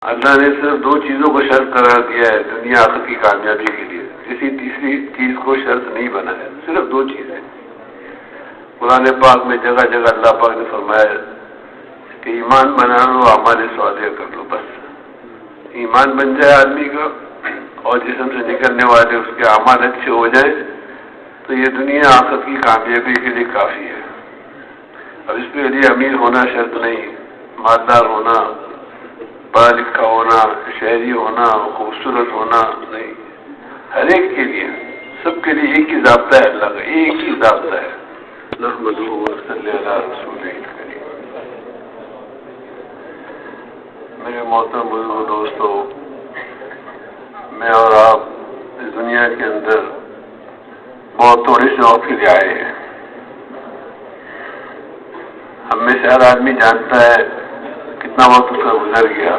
اللہ نے صرف دو چیزوں کو شرط قرار دیا ہے دنیا آخرت کی کامیابی کے لیے، کسی تیسری چیز کو شرط نہیں بنایا، صرف دو چیزیں۔ قرآن پاک میں جگہ جگہ اللہ پاک نے فرمایا کہ ایمان بنا لو، اعمال صالحہ کر لو، بس ایمان بن جائے آدمی کا اور جسم سے نکلنے والے اس کے اعمال اچھے ہو جائیں تو یہ دنیا آخرت کی کامیابی کے لیے کافی ہے۔ اب اس کے لیے امیر ہونا شرط نہیں، مالدار ہونا، پڑھا لکھا ہونا، شہری ہونا، خوبصورت ہونا نہیں، ہر ایک کے لیے، سب کے لیے ایک ہی ضابطہ ہے، اللہ کا ایک ہی ضابطہ ہے۔ نحمدہ و صلی علی رسولہ الکریم۔ میرے محترم بزرگ دوستو، میں اور آپ اس دنیا کے اندر بہت تھوڑے سے وقت کے لیے آئے ہیں۔ ہم میں سے ہر آدمی جانتا ہے کتنا وقت اس کا گزر گیا،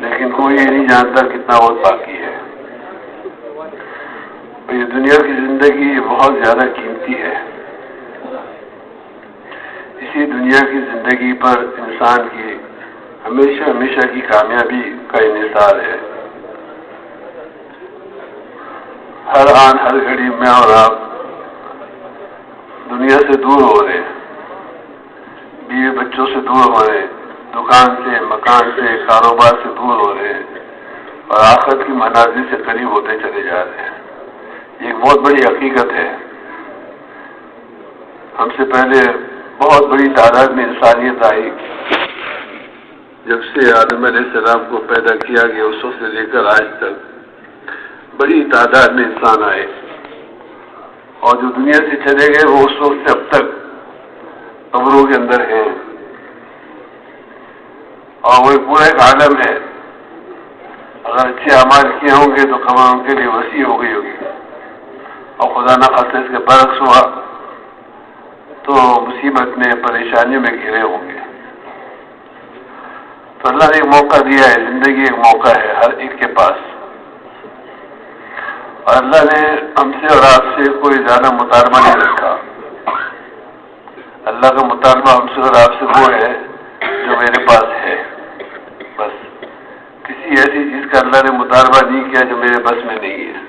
لیکن کوئی یہ نہیں جانتا کتنا وقت باقی ہے۔ اور یہ دنیا کی زندگی بہت زیادہ قیمتی ہے۔ اسی دنیا کی زندگی پر انسان کی ہمیشہ کی کامیابی کا انحصار ہے۔ ہر آن ہر گھڑی میں اور آپ دنیا سے دور ہو رہے ہیں، بیوی بچوں سے دور ہو رہے ہیں، دکان سے، مکان سے، کاروبار سے دور ہو رہے ہیں اور آخرت کی منازل سے قریب ہوتے چلے جا رہے ہیں۔ یہ ایک بہت بڑی حقیقت ہے۔ ہم سے پہلے بہت بڑی تعداد میں انسانیت آئی، جب سے آدم علیہ السلام کو پیدا کیا گیا اس وقت سے لے کر آج تک بڑی تعداد میں انسان آئے، اور جو دنیا سے چلے گئے وہ اس وقت سے اب تک قبروں کے اندر ہیں، اور وہ پورا ایک عالم ہے۔ اگر اچھے اعمال کیے ہوں گے تو قبر ان کے لیے وسیع ہو گئی ہوگی، اور خدا نہ خاصہ اس کے برعکس ہوا تو مصیبت میں، پریشانیوں میں گھرے ہوں گے۔ تو اللہ نے ایک موقع دیا ہے، زندگی ایک موقع ہے ہر ایک کے پاس، اور اللہ نے ہم سے اور آپ سے کوئی زیادہ مطالبہ نہیں رکھا۔ اللہ کا مطالبہ ہم سے اور آپ سے وہ ہے جو میرے پاس ہے، بس کسی ایسی چیز کا اللہ نے مطالبہ نہیں کیا جو میرے بس میں نہیں ہے۔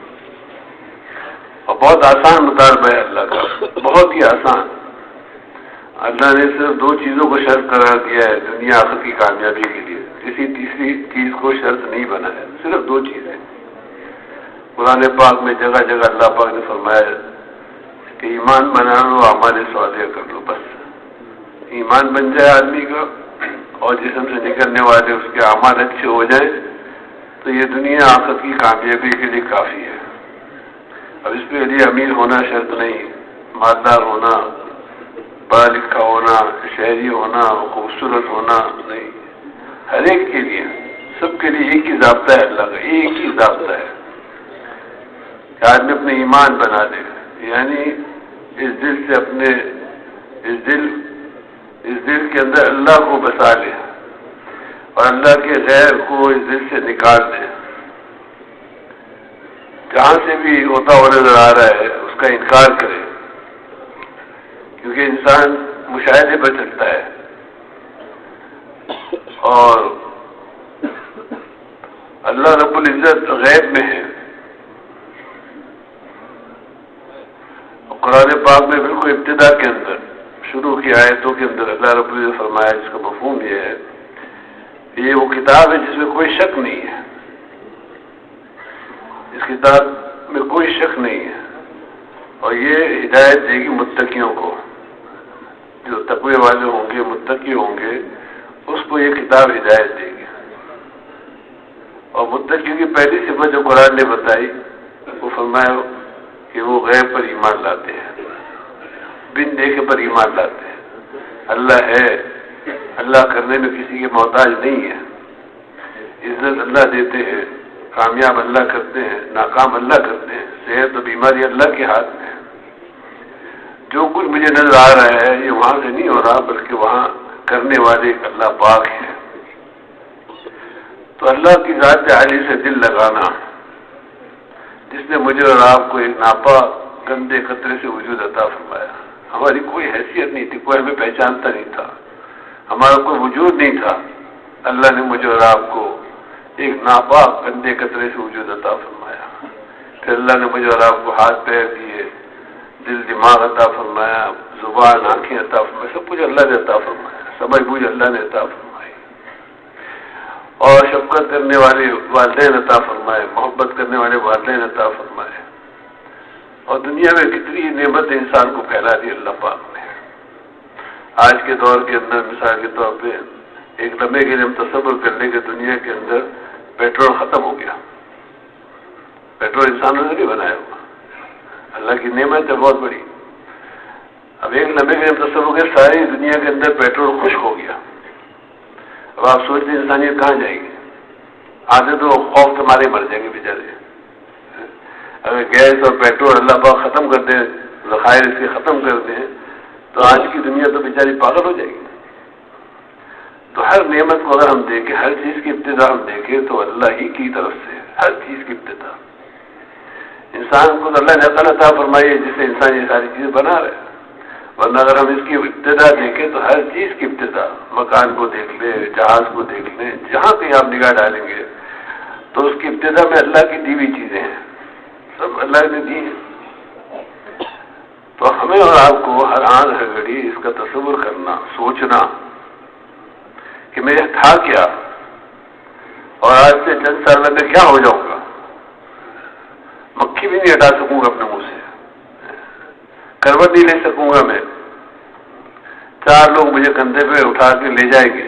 اور بہت آسان مطالبہ ہے اللہ کا، بہت ہی آسان۔ اللہ نے صرف دو چیزوں کو شرط قرار دیا ہے دنیا آخرت کی کامیابی کے لیے، کسی تیسری چیز کو شرط نہیں بنایا، صرف دو چیزیں۔ قرآن پاک میں جگہ جگہ اللہ پاک نے فرمایا کہ ایمان بنا لو، اعمال صالحہ کر لو، بس ایمان بن جائے آدمی کا اور جسم سے نکلنے والے اس کے اعمال اچھے ہو جائیں تو یہ دنیا آخرت کی کامیابی کے لیے کافی ہے۔ اب اس کے لیے امیر ہونا شرط نہیں، مالدار ہونا، پڑھا لکھا ہونا، شہری ہونا، خوبصورت ہونا نہیں، ہر ایک کے لیے، سب کے لیے ایک ہی ضابطہ ہے اللہ کا، ایک ہی ضابطہ ہے کہ آدمی اپنے ایمان بنا لے، یعنی اس دل سے اپنے اس دل کے اندر اللہ کو بسا لے اور اللہ کے غیر کو اس دل سے نکال دے۔ جہاں سے بھی ہوتا ہوا نظر آ رہا ہے اس کا انکار کرے، کیونکہ انسان مشاہدے پر چلتا ہے اور اللہ رب العزت غیب میں ہے۔ قرآن پاک میں بالکل ابتدا کے اندر شروع کی آیتوں کے اندر اللہ رب العزت فرمایا، جس کا مفہوم یہ ہے کہ یہ وہ کتاب ہے جس میں کوئی شک نہیں ہے، اس کتاب میں کوئی شک نہیں ہے، اور یہ ہدایت دے گی متقیوں کو، جو تقوی والے ہوں گے، متقی ہوں گے، اس کو یہ کتاب ہدایت دے گی۔ اور متقیوں کی پہلی صفت جو قرآن نے بتائی وہ فرمایا کہ وہ غیب پر ایمان لاتے ہیں، بن دیکھے پر ایمان لاتے ہیں۔ اللہ ہے، اللہ کرنے میں کسی کے محتاج نہیں ہے، عزت اللہ دیتے ہیں، کامیاب اللہ کرتے ہیں، ناکام اللہ کرتے ہیں، صحت و بیماری اللہ کے ہاتھ میں ہے۔ جو کچھ مجھے نظر آ رہا ہے یہ وہاں سے نہیں ہو رہا، بلکہ وہاں کرنے والے اللہ پاک ہے۔ تو اللہ کی ذات عالی سے دل لگانا، جس نے مجھے اور آپ کو ایک ناپاک گندے قطرے سے وجود عطا فرمایا۔ ہماری کوئی حیثیت نہیں تھی، کوئی ہمیں پہچانتا نہیں تھا، ہمارا کوئی وجود نہیں تھا، اللہ نے مجھے اور آپ کو ایک ناپاک گندے قطرے سے وجود عطا فرمایا، پھر اللہ نے مجھے اور آپ کو ہاتھ پیر دیے، دل دماغ عطا فرمایا، زبان آنکھیں عطا فرمایا، سب کچھ اللہ نے عطا فرمایا، سمجھ بوجھ اللہ نے عطا فرمائی، اور شفقت کرنے والے والدین عطا فرمائے، محبت کرنے والے والدین عطا فرمائے، اور دنیا میں کتنی نعمت انسان کو پھیلا دی اللہ پاک نے۔ آج کے دور کے اندر مثال کے طور پہ ایک لمحے کے لیے ہم تصور کر لیں کہ دنیا کے اندر پیٹرول ختم ہو گیا۔ پیٹرول انسانوں نے نہیں بنایا ہوا، اللہ کی نعمت ہے بہت بڑی۔ اب ایک لمحے کے لیے ہم تصور کر ساری دنیا کے اندر پیٹرول خشک ہو گیا، اب آپ سوچتے ہیں انسانیت کہاں جائے گی؟ آدھے تو خوف کے مارے مر جائیں گے بیچارے۔ اگر گیس اور پیٹرول اللہ پاک ختم کر دیں، ذخائر اس کے ختم کر دیں، تو آج کی دنیا تو بیچاری پاگل ہو جائے گی۔ تو ہر نعمت کو اگر ہم دیکھیں، ہر چیز کی ابتدا ہم دیکھیں تو اللہ ہی کی طرف سے، ہر چیز کی ابتدا انسان کو تو اللہ نے عقل عطا فرمائی ہے جس سے انسان یہ ساری چیزیں بنا رہے ہیں، ورنہ اگر ہم اس کی ابتدا دیکھیں تو ہر چیز کی ابتدا، مکان کو دیکھ لیں، جہاز کو دیکھ لیں، جہاں کہیں آپ نگاہ ڈالیں گے تو اس کی ابتدا میں اللہ کی دی ہوئی چیزیں ہیں، سب اللہ نے دی ہیں۔ تو ہمیں اور آپ کو ہر آن ہر گھڑی اس کا تصور کرنا، سوچنا کہ میں تھا کیا اور آج سے چند سال میں کیا ہو جاؤں گا، مکھی بھی نہیں ہٹا سکوں گا اپنے منہ سے، کروٹ نہیں لے سکوں گا میں، چار لوگ مجھے کندھے پہ اٹھا کے لے جائیں گے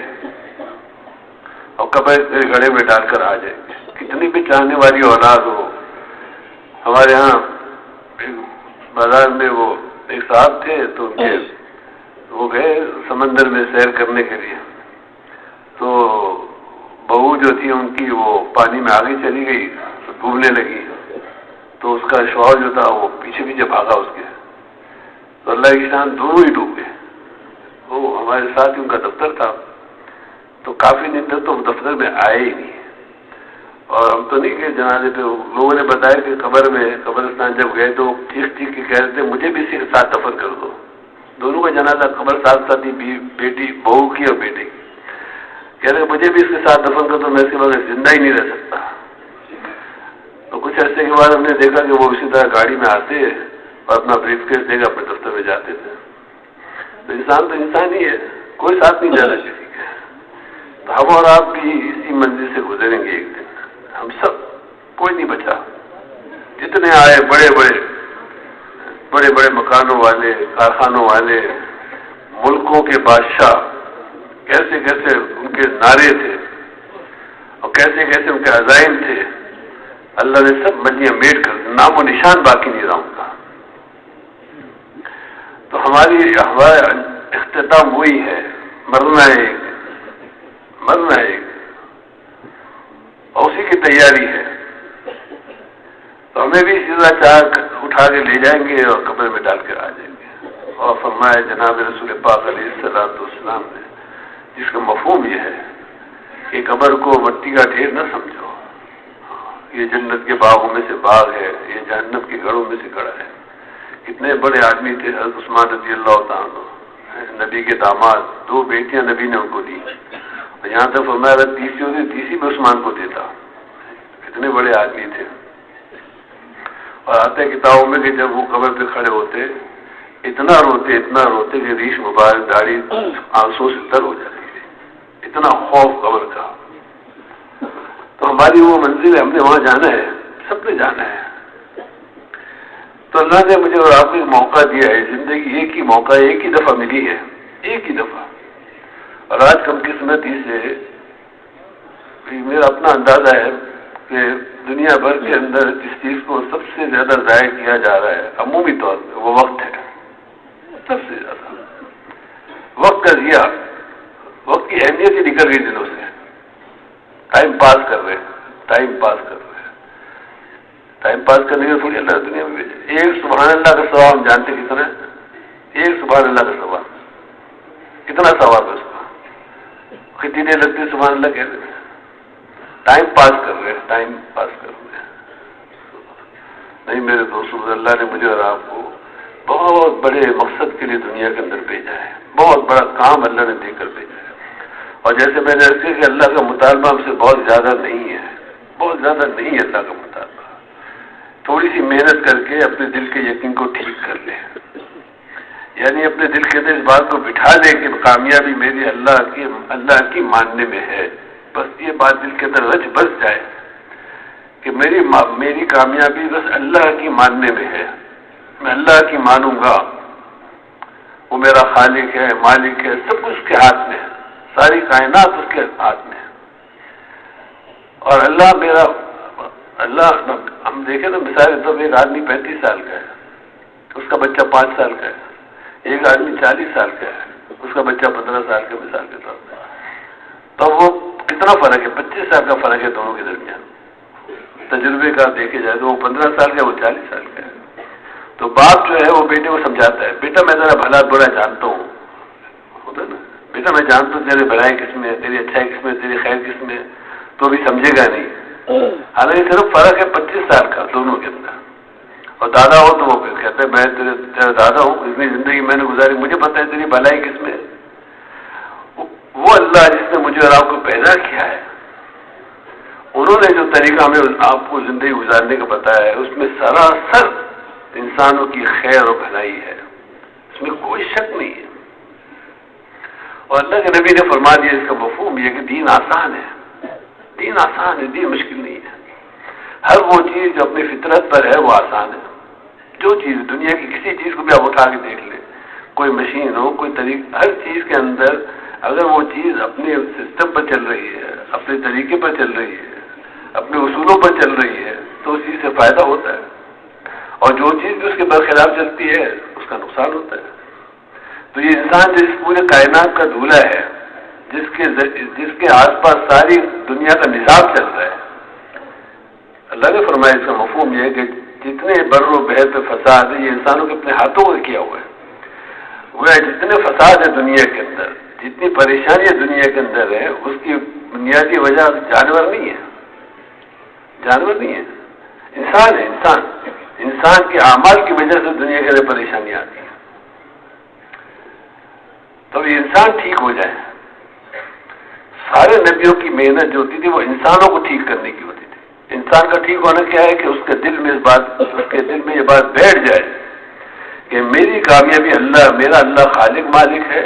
اور قبر کے گڑھے میں ڈال کر آ جائیں گے۔ کتنی بھی چاہنے والی اولاد ہو، ہمارے ہاں بازار میں وہ ایک صاحب تھے تو وہ گئے سمندر میں سیر کرنے کے لیے، تو بہو جو تھی ان کی وہ پانی میں آگے چلی گئی، ڈوبنے لگی، تو اس کا شوہر جو تھا وہ پیچھے پیچھے بھاگا اس کے، تو اللہ کی شان دونوں ہی ڈوب گئے۔ وہ ہمارے ساتھ ہی ان کا دفتر تھا، تو کافی دن تک تو دفتر میں آئے ہی نہیں، اور ہم تو نہیں گئے جنازے پہ، لوگوں نے بتایا کہ قبر میں قبرستان جب گئے تو چیخ چیخ کے کہہ رہے تھے مجھے بھی اسی کے ساتھ دفن کر دو۔ دونوں کا جنازہ قبر ساتھ ساتھ ہی، بیٹی بہو کی اور بیٹے کی، کہہ رہے مجھے بھی اس کے ساتھ دفن کر دو، میں اس کے بغیر زندہ ہی نہیں رہ سکتا۔ تو کچھ عرصے کے بعد ہم نے دیکھا کہ وہ اسی طرح گاڑی میں آتے اور اپنا بریف کیس دے کر اپنے دفتر میں جاتے تھے۔ تو انسان ہی ہے، کوئی ساتھ نہیں جانا کسی کا۔ تو ہم اور آپ بھی اسی منزل سے گزریں گے ایک دن، ہم سب، کوئی نہیں بچا، جتنے آئے بڑے بڑے مکانوں والے، کارخانوں والے، ملکوں کے بادشاہ، کیسے کیسے ان کے نعرے تھے اور کیسے کیسے ان کے عزائم تھے، اللہ نے سب ملیاں میٹ کر، نام و نشان باقی نہیں رہا ان کا۔ تو ہمارا اختتام وہی ہے، مرنا ایک اور اسی کی تیاری ہے۔ تو ہمیں بھی اسی طرح چاہ اٹھا کے لے جائیں گے اور قبر میں ڈال کر آ جائیں گے۔ اور فرمایا جناب رسول پاک علیہ السلام نے، جس کا مفہوم یہ ہے کہ قبر کو مٹی کا ڈھیر نہ سمجھو، یہ جنت کے باغوں میں سے باغ ہے، یہ جہنم کے گڑھوں میں سے گڑھا ہے۔ کتنے بڑے آدمی تھے حضرت عثمان رضی اللہ تعالیٰ، نبی کے داماد، 2 بیٹیاں نبی نے ان کو دی، اور یہاں تک فرمایا اگر تیسری ہوتی تیسری بھی عثمان کو دیتا۔ کتنے بڑے آدمی تھے۔ اور آتے کتابوں میں کہ جب وہ قبر پہ کھڑے ہوتے اتنا روتے کہ ریش مبارک داڑھی آنسوں سے تر ہو جاتی تھی، اتنا خوف قبر کا۔ تو ہماری وہ منزل ہے، ہم نے وہاں جانا ہے، سب نے جانا ہے۔ تو اللہ نے مجھے اور آپ کو ایک موقع دیا ہے، زندگی ایک ہی موقع ہے، ایک ہی دفعہ ملی ہے، ایک ہی دفعہ۔ اور آج کم قسمتی سے میرا اپنا اندازہ ہے کہ دنیا بھر کے اندر جس چیز کو سب سے زیادہ ضائع کیا جا رہا ہے عمومی طور پہ وہ وقت ہے، سب سے زیادہ وقت کا ضیاع، وقت کی اہمیت ہی نکل گئی دنوں سے۔ ٹائم پاس کر رہے ٹائم پاس کرنے کے تھوڑی اللہ دنیا میں بھیجے۔ ایک سبحان اللہ کا ثواب ہم جانتے کتنا ہے؟ ایک سبحان اللہ کا ثواب کتنا ثواب ہے اس کا؟ کتنی دیر لگتی ہے سبحان اللہ کہتے ہیں؟ ٹائم پاس کر رہے ہیں نہیں میرے دوستوں، اللہ نے مجھے اور آپ کو بہت بڑے مقصد کے لیے دنیا کے اندر بھیجا ہے، بہت بڑا کام اللہ نے دے کر بھیجا ہے، اور جیسے میں نے عرض کیا کہ اللہ کا مطالبہ ہم سے بہت زیادہ نہیں ہے، بہت زیادہ نہیں ہے اللہ کا مطالبہ. تھوڑی سی محنت کر کے اپنے دل کے یقین کو ٹھیک کر لیں، یعنی اپنے دل کے اندر اس بات کو بٹھا دیں کہ کامیابی میری اللہ کی ماننے میں ہے. بس یہ بات دل کے اندر رچ بس جائے کہ میری کامیابی بس اللہ کی ماننے میں ہے. میں اللہ کی مانوں گا، وہ میرا خالق ہے، مالک ہے، سب کچھ اس کے ہاتھ میں ہے، ساری کائنات اس کے ہاتھ میں ہے. اور اللہ ہم دیکھیں تو مثال تو ایک آدمی 35 سال کا ہے، اس کا بچہ 5 سال کا ہے، ایک آدمی 40 سال کا ہے، اس کا بچہ 15 سال کا، مثال کے طور پہ. تو وہ کتنا فرق ہے؟ 25 سال کا فرق ہے دونوں کے درمیان. تجربے کا دیکھے جائے تو وہ 15 سال کا ہے، وہ 40 سال کا ہے. تو باپ جو ہے وہ بیٹے کو سمجھاتا ہے، بیٹا میں تیرا بھلا برا جانتا ہوں، ہوتا نا، بیٹا میں جانتا ہوں تیرے بھلائی کس میں ہے، تیری اچھائی کس میں ہے، تیری خیر کس میں ہے، تو بھی سمجھے گا نہیں. حالانکہ صرف فرق ہے 25 سال کا دونوں کے اندر. اور دادا ہو تو وہ پھر کہتے ہیں میں تیرا دادا ہوں، اتنی زندگی میں نے گزاری، مجھے پتہ ہے تیری بھلائی کس میں ہے. وہ اللہ جس نے مجھے اور آپ کو پیدا کیا ہے، انہوں نے جو طریقہ ہمیں آپ کو زندگی گزارنے کا بتایا ہے، اس میں سراسر انسانوں کی خیر اور بھلائی ہے، اس میں کوئی شک نہیں ہے. اور اللہ کے نبی نے فرما دیا اس کا مفہوم یہ کہ دین آسان ہے، دین آسان ہے، دین مشکل نہیں ہے. ہر وہ چیز جو اپنی فطرت پر ہے وہ آسان ہے. جو چیز دنیا کی کسی چیز کو بھی آپ اٹھا کے دیکھ لیں، کوئی مشین ہو، کوئی طریقہ، ہر چیز کے اندر اگر وہ چیز اپنے سسٹم پر چل رہی ہے، اپنے طریقے پر چل رہی ہے، اپنے اصولوں پر چل رہی ہے، تو اس چیز سے فائدہ ہوتا ہے. اور جو چیز بھی اس کے برخلاف چلتی ہے اس کا نقصان ہوتا ہے. تو یہ انسان جو اس پورے کائنات کا دولہ ہے، جس کے آس پاس ساری دنیا کا نظام چل رہا ہے، اللہ نے فرمایا اس کا مفہوم یہ ہے کہ جتنے بر و بحر پہ فساد ہے یہ انسانوں کے اپنے ہاتھوں کو کیا ہوا ہے. وہ جتنے فساد ہے دنیا کے اندر، جتنی پریشانیاں دنیا کے اندر ہے، اس کی بنیادی وجہ جانور نہیں ہے، جانور نہیں ہے، انسان ہے. انسان کے اعمال کی وجہ سے دنیا کے اندر پریشانیاں آتی ہیں. تو یہ انسان ٹھیک ہو جائے. سارے نبیوں کی محنت جو ہوتی تھی وہ انسانوں کو ٹھیک کرنے کی ہوتی تھی. انسان کا ٹھیک ہونا کیا ہے کہ اس کے دل میں یہ بات بیٹھ جائے کہ میری کامیابی میرا اللہ خالق مالک ہے،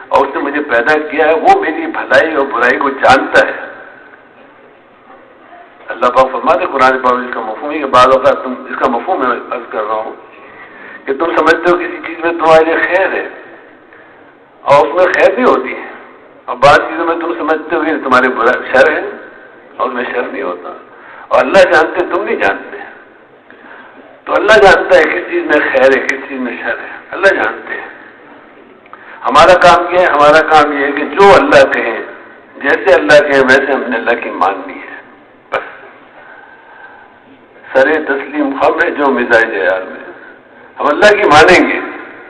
اور اس نے مجھے پیدا کیا ہے، وہ میری بھلائی اور برائی کو جانتا ہے. اللہ پاک فرماتے قرآن پاک اس کا مفہوم ہے کہ بعض اوقات اس کا مفہوم میں عرض کر رہا ہوں کہ تم سمجھتے ہو کسی چیز میں تمہارے لیے خیر ہے اور اس میں خیر نہیں ہوتی ہے، اور بعض چیزوں میں تم سمجھتے ہو کہ تمہارے شر ہے اور اس میں شر نہیں ہوتا. اور اللہ جانتے، تم نہیں جانتے. تو اللہ جانتا ہے کس چیز میں خیر ہے، کس چیز میں شر ہے، اللہ جانتے ہیں. ہمارا کام کیا ہے؟ ہمارا کام یہ ہے کہ جو اللہ کہیں، جیسے اللہ کہیں ویسے ہم نے اللہ کی ماننی ہے. بس سر تسلیم خم ہے جو مزاج یار میں، ہم اللہ کی مانیں گے،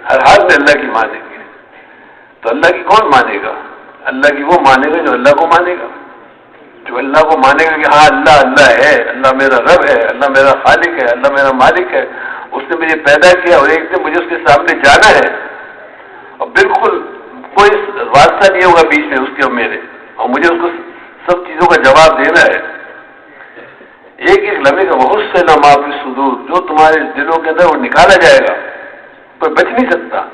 ہر حال میں اللہ کی مانیں گے. تو اللہ کی کون مانے گا؟ اللہ کی وہ مانے گا جو اللہ کو مانے گا، جو اللہ کو مانے گا کہ ہاں اللہ ہے، اللہ میرا رب ہے، اللہ میرا خالق ہے، اللہ میرا مالک ہے، اس نے مجھے پیدا کیا اور ایک دن مجھے اس کے سامنے جانا ہے، اور بالکل کوئی واسطہ نہیں ہوگا بیچ میں اس کے اور میرے، اور مجھے اس کو سب چیزوں کا جواب دینا ہے. ایک ایک لمحے کا بہت سے لمحہ فی الصدور، جو تمہارے دلوں کے اندر وہ نکالا جائے گا، کوئی بچ نہیں سکتا.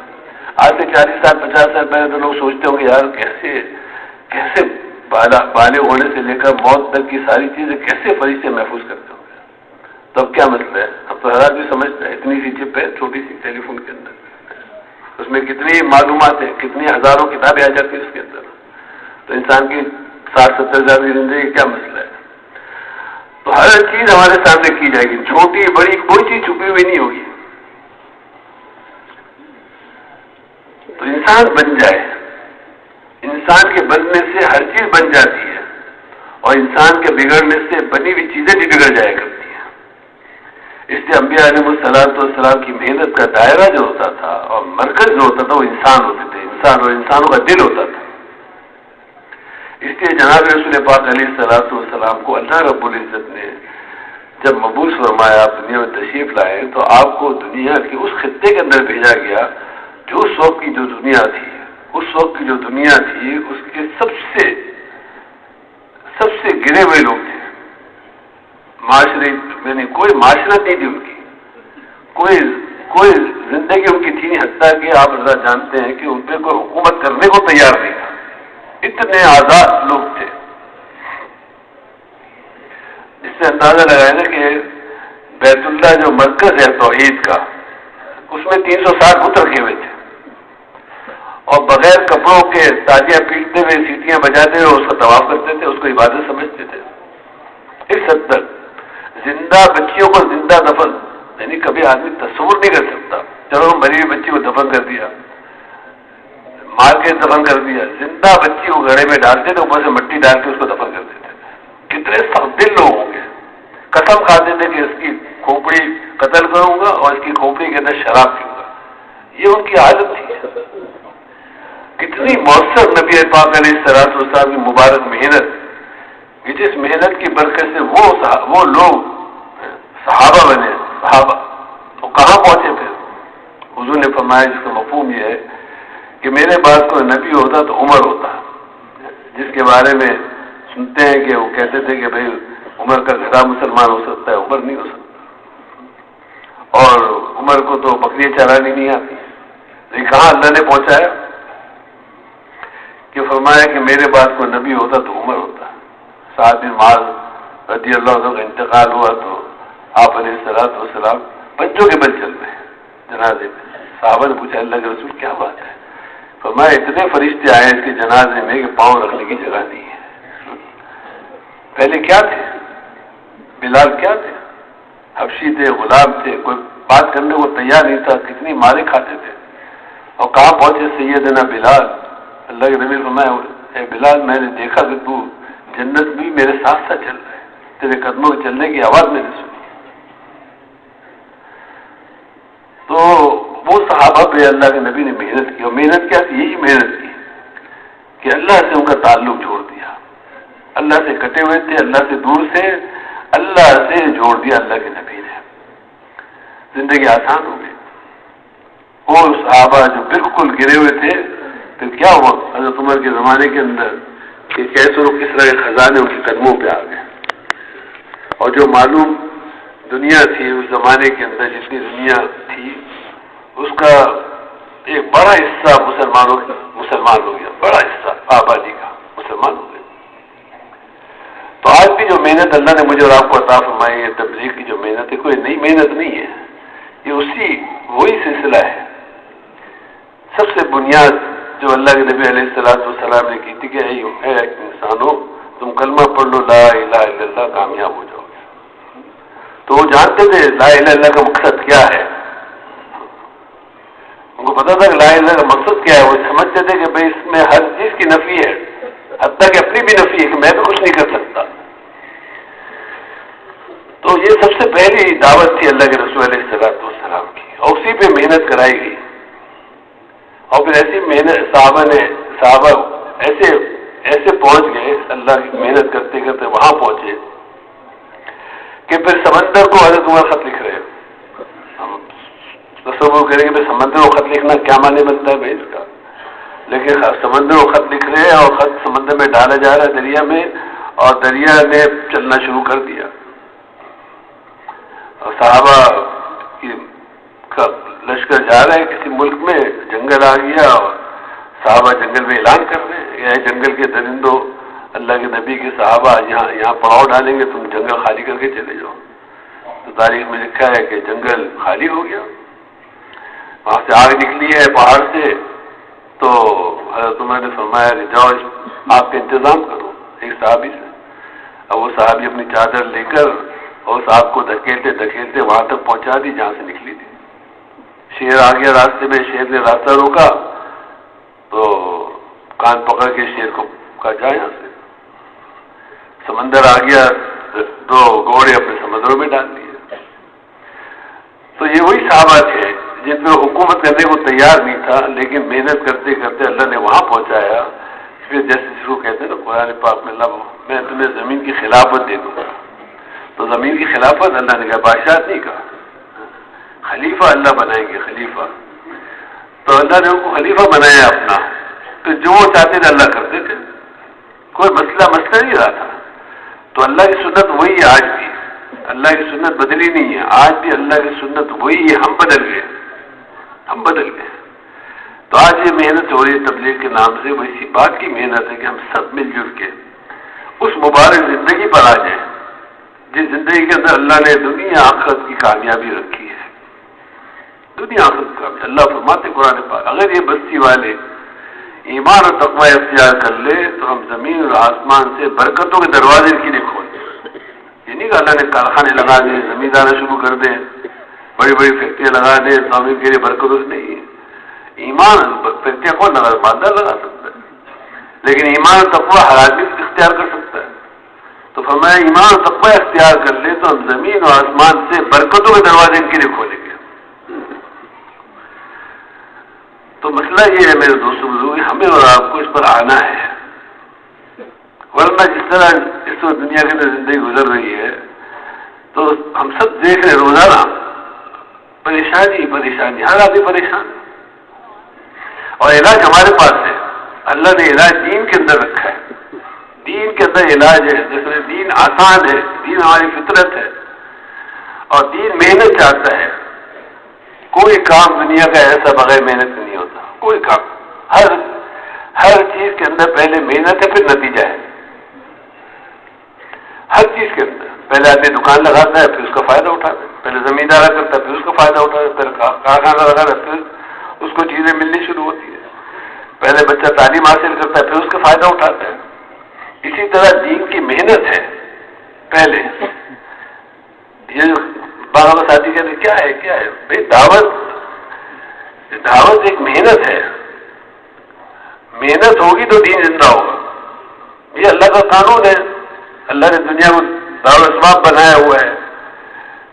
آج سے 40 سال 50 سال پہلے تو لوگ سوچتے ہوں کہ یار کیسے بالغ ہونے سے لے کر موت تک کی ساری چیزیں کیسے فرشتے محفوظ کرتے ہوں گے. تو اب کیا مسئلہ ہے؟ اب تو ہر آدمی سمجھتا ہے اتنی سی چپ ہے چھوٹی سی ٹیلی فون کے اندر، اس میں کتنی معلومات ہیں، کتنی ہزاروں کتابیں آ جاتی ہیں اس کے اندر. تو انسان کی 60-70 ہزار کی زندگی کیا مسئلہ ہے؟ تو ہر چیز ہمارے سامنے کی جائے گی، چھوٹی بڑی کوئی چیز چھپی ہوئی نہیں ہوگی. تو انسان بن جائے، انسان کے بننے سے ہر چیز بن جاتی ہے، اور انسان کے بگڑنے سے بنی ہوئی چیزیں بھی بگڑ جایا کرتی ہیں. اس لیے انبیاء علیہ السلام کی محنت کا دائرہ جو ہوتا تھا اور مرکز جو ہوتا تھا وہ انسان ہوتے تھے، انسان اور انسانوں کا دل ہوتا تھا. اس لیے جناب رسول پاک علیہ السلام کو اللہ رب العزت نے جب مبعوث فرمایا، آپ دنیا میں تشریف لائے، تو آپ کو دنیا کے اس خطے کے اندر بھیجا گیا جو اس وقت کی جو دنیا تھی اس وقت کی جو دنیا تھی اس کے سب سے گرے ہوئے لوگ تھے. معاشرے یعنی کوئی معاشرت نہیں تھی ان کی, کوئی زندگی ان کی تھی نہیں, حتیٰ کہ آپ ذرا جانتے ہیں کہ ان پہ کوئی حکومت کرنے کو تیار نہیں تھا. اتنے آزاد لوگ تھے. اس سے اندازہ لگائے نا کہ بیت اللہ جو مرکز ہے توحید کا, اس میں 360 بت رکھے ہوئے تھے, اور بغیر کپڑوں کے تاجیاں پیٹتے ہوئے, سیٹیاں بجاتے ہوئے اس کا طواف کرتے تھے, اس کو عبادت سمجھتے تھے. اس حد تک زندہ بچیوں کو زندہ دفن, یعنی کبھی آدمی تصور نہیں کر سکتا. چلو مری ہوئی بچی کو دفن کر دیا, مار کے دفن کر دیا, زندہ بچی کو گھڑے میں ڈالتے تھے, اوپر سے مٹی ڈال کے اس کو دفن کر دیتے تھے. کتنے سخت دل لوگ ہوں گے. قسم کھاتے تھے کہ اس کی کھوپڑی قتل کروں گا اور اس کی کھوپڑی کے اندر شراب پیوں گا. یہ ان کی عادت تھی. کتنی مؤثر نبی پاک علیہ السلام کی مبارک محنت, کہ جس محنت کی برکت سے وہ لوگ صحابہ بنے. صحابہ تو کہاں پہنچے پھر؟ حضور نے فرمایا, جس کا مفہوم یہ ہے کہ میرے بعد کوئی نبی ہوتا تو عمر ہوتا, جس کے بارے میں سنتے ہیں کہ وہ کہتے تھے کہ بھئی عمر کا گھڑا مسلمان ہو سکتا ہے, عمر نہیں ہو سکتا. اور عمر کو تو بکریاں چرانی نہیں آتی. لیکن کہاں اللہ نے پہنچایا کہ فرمایا کہ میرے بعد کوئی نبی ہوتا تو عمر ہوتا. سعد بن معاذ رضی اللہ عنہ کا انتقال ہوا تو آپ علیہ السلام بچوں کے بل چل رہے ہیں جنازے میں. صحابہ نے پوچھا اللہ کے رسول کیا بات ہے؟ فرمایا اتنے فرشتے آئے اس کے جنازے میں کہ پاؤں رکھنے کی جگہ نہیں ہے. پہلے کیا تھے؟ بلال کیا تھے؟ حبشی تھے, غلام تھے, کوئی بات کرنے کو تیار نہیں تھا, کتنی مارے کھاتے تھے. اور کہاں پہنچے سیدنا بلال؟ اللہ کے نبی فرمایا اے بلال, میں نے دیکھا کہ تو جنت بھی میرے ساتھ چل رہا ہے, تیرے قدموں کے چلنے کی آواز میں نے سنی. تو وہ صحابہ پہ اللہ کے نبی نے محنت کی, اور محنت کیا تھی؟ یہی محنت کی کہ اللہ سے ان کا تعلق جوڑ دیا. اللہ سے کٹے ہوئے تھے, اللہ سے دور سے, اللہ سے جوڑ دیا اللہ کے نبی نے. زندگی آسان ہو گئی. وہ صحابہ جو بالکل گرے ہوئے تھے, پھر کیا ہوا حضرت عمر کے زمانے کے اندر کہ کیسے و کس طرح کے خزانے ان کے قدموں پہ آ گئے. اور جو معلوم دنیا تھی اس زمانے کے اندر, جتنی دنیا تھی اس کا ایک بڑا حصہ مسلمان ہو گیا, بڑا حصہ آبادی کا مسلمان ہو گیا. تو آج بھی جو محنت اللہ نے مجھے اور آپ کو عطا فرمائی ہے, تبلیغ کی جو محنت ہے, کوئی نئی محنت نہیں ہے, یہ وہی سلسلہ ہے. سب سے بنیاد جو اللہ کے نبی علیہ السلام نے کی تھی کہ اے انسانوں, تم کلمہ پڑھ لو لا الہ الا اللہ, کامیاب ہو جاؤ گے. تو وہ جانتے تھے لا الہ الا اللہ کا مقصد کیا ہے, ان کو پتا تھا کہ لا الہ کا مقصد کیا ہے. وہ سمجھتے تھے کہ بھئی اس میں ہر چیز کی نفی ہے, حتیٰ کہ اپنی بھی نفی ہے کہ میں بھی کچھ نہیں کر سکتا. تو یہ سب سے پہلی دعوت تھی اللہ کے رسول علیہ السلام کی, اور اسی پہ محنت کرائی گئی. اور پھر ایسی محنت صحابہ ایسے پہنچ گئے, اللہ کی محنت کرتے کرتے وہاں پہنچے کہ پھر سمندر کو حضرت عمر خط لکھ رہے. ہم تصور کریں کہ سمندر کو خط لکھنا کیا معنی بنتا ہے بھائی اس کا, لیکن سمندر کو خط لکھ رہے ہیں اور خط سمندر میں ڈالا جا رہا ہے دریا میں, اور دریا نے چلنا شروع کر دیا. اور صحابہ کا لشکر جا رہا ہے کسی ملک میں, جنگل آ گیا اور صحابہ جنگل میں اعلان کر رہے ہیں کہ جنگل کے درندوں, اللہ کے نبی کے صحابہ یہاں پڑاؤ ڈالیں گے, تم جنگل خالی کر کے چلے جاؤ. تو تاریخ میں لکھا ہے کہ جنگل خالی ہو گیا, وہاں سے آگ نکلی ہے پہاڑ سے. تو حضرت عمر نے فرمایا کہ جاؤ آپ کا انتظام کرو ایک صحابی سے. اب وہ صحابی اپنی چادر لے کر اور اس آگ کو دھکیلتے وہاں تک پہنچا دی جہاں سے نکلی تھی. شیر آ گیا راستے میں, شیر نے راستہ روکا تو کان پکڑ کے شیر کو کہا جا یہاں سے. سمندر آ گیا, 2 گھوڑے اپنے سمندروں میں ڈال دیے. تو یہ وہی صحابہ تھے جن پہ حکومت کرنے کو تیار نہیں تھا, لیکن محنت کرتے کرتے اللہ نے وہاں پہنچایا. پھر جیسے جس کو کہتے ہیں نا قرآن پاک میں, اللہ میں تمہیں زمین کی خلافت دے دوں گا. تو زمین کی خلافت اللہ نے کہا, بادشاہ نہیں کہا, خلیفہ اللہ بنائیں گے, خلیفہ. تو اللہ نے ان کو خلیفہ بنایا اپنا, پھر جو وہ چاہتے تھے اللہ کرتے تھے، کوئی مسئلہ نہیں رہا تھا. تو اللہ کی سنت وہی ہے آج بھی، اللہ کی سنت بدلی نہیں ہے، آج بھی اللہ کی سنت وہی ہے. ہم بدل گئے. تو آج یہ محنت ہو رہی ہے تبلیغ کے نام سے، وہ اسی بات کی محنت ہے کہ ہم سب مل جل کے اس مبارک زندگی پر آ جائیں جس زندگی کے اندر اللہ نے دنیا آخرت کی کامیابی رکھی ہے. دنیا آخرت کی کامیابی اللہ فرماتے قرآن پاک، اگر یہ بستی والے ایمان اور تقوی اختیار کر لے تو ہم زمین اور آسمان سے برکتوں کے دروازے کے لیے کھول دیں. یہ نہیں کہ اللہ نے کارخانے لگا دیں، زمیندار شروع کر دیں، بڑی بڑی فیکٹریاں لگا دیں تو ہم کے لیے برکتوں سے نہیں ہے. ایمان فیکٹریاں کون لگا، مالدار لگا سکتا ہے، لیکن ایمان اور تقوی ہر آدمی اختیار کر سکتا ہے. تو فرمایا ایمان اور تقوی اختیار کر لے تو ہم زمین اور آسمان سے برکتوں کے دروازے ان کے لیے کھولیں گے. تو مسئلہ یہ ہے میرے دوستوں بزرگ، ہمیں اور آپ کو اس پر آنا ہے، ورنہ جس طرح اس وقت دنیا کے اندر زندگی گزر رہی ہے تو ہم سب دیکھ رہے روزانہ پریشانی، ہر آدمی پریشان. اور علاج ہمارے پاس ہے، اللہ نے علاج دین کے اندر رکھا ہے. دین کے اندر علاج ہے، جس میں دین آسان ہے، دین ہماری فطرت ہے، اور دین محنت چاہتا ہے. کوئی کام دنیا کا ایسا بغیر محنت نہیں ہوتا، کوئی کام. ہر چیز کے اندر پہلے محنت ہے، پھر نتیجہ ہے. ہر چیز کے اندر پہلے آدمی دکان لگاتا ہے، پھر اس کا فائدہ اٹھاتا ہے. پہلے زمیندارا کرتا ہے، پھر اس کا فائدہ اٹھاتا ہے. پھر کارخانہ لگاتا ہے، پھر اس کو چیزیں ملنی شروع ہوتی ہے. پہلے بچہ تعلیم حاصل کرتا ہے، پھر اس کا فائدہ اٹھاتا ہے. اسی طرح دین کی محنت ہے پہلے. یہ جو باغ ساتھی کہتے ہیں کیا ہے بھائی، دعوت ایک محنت ہے. محنت ہوگی تو دین زندہ ہوگا. یہ اللہ کا قانون ہے. اللہ نے دنیا کو دارالاسباب بنایا ہوا ہے،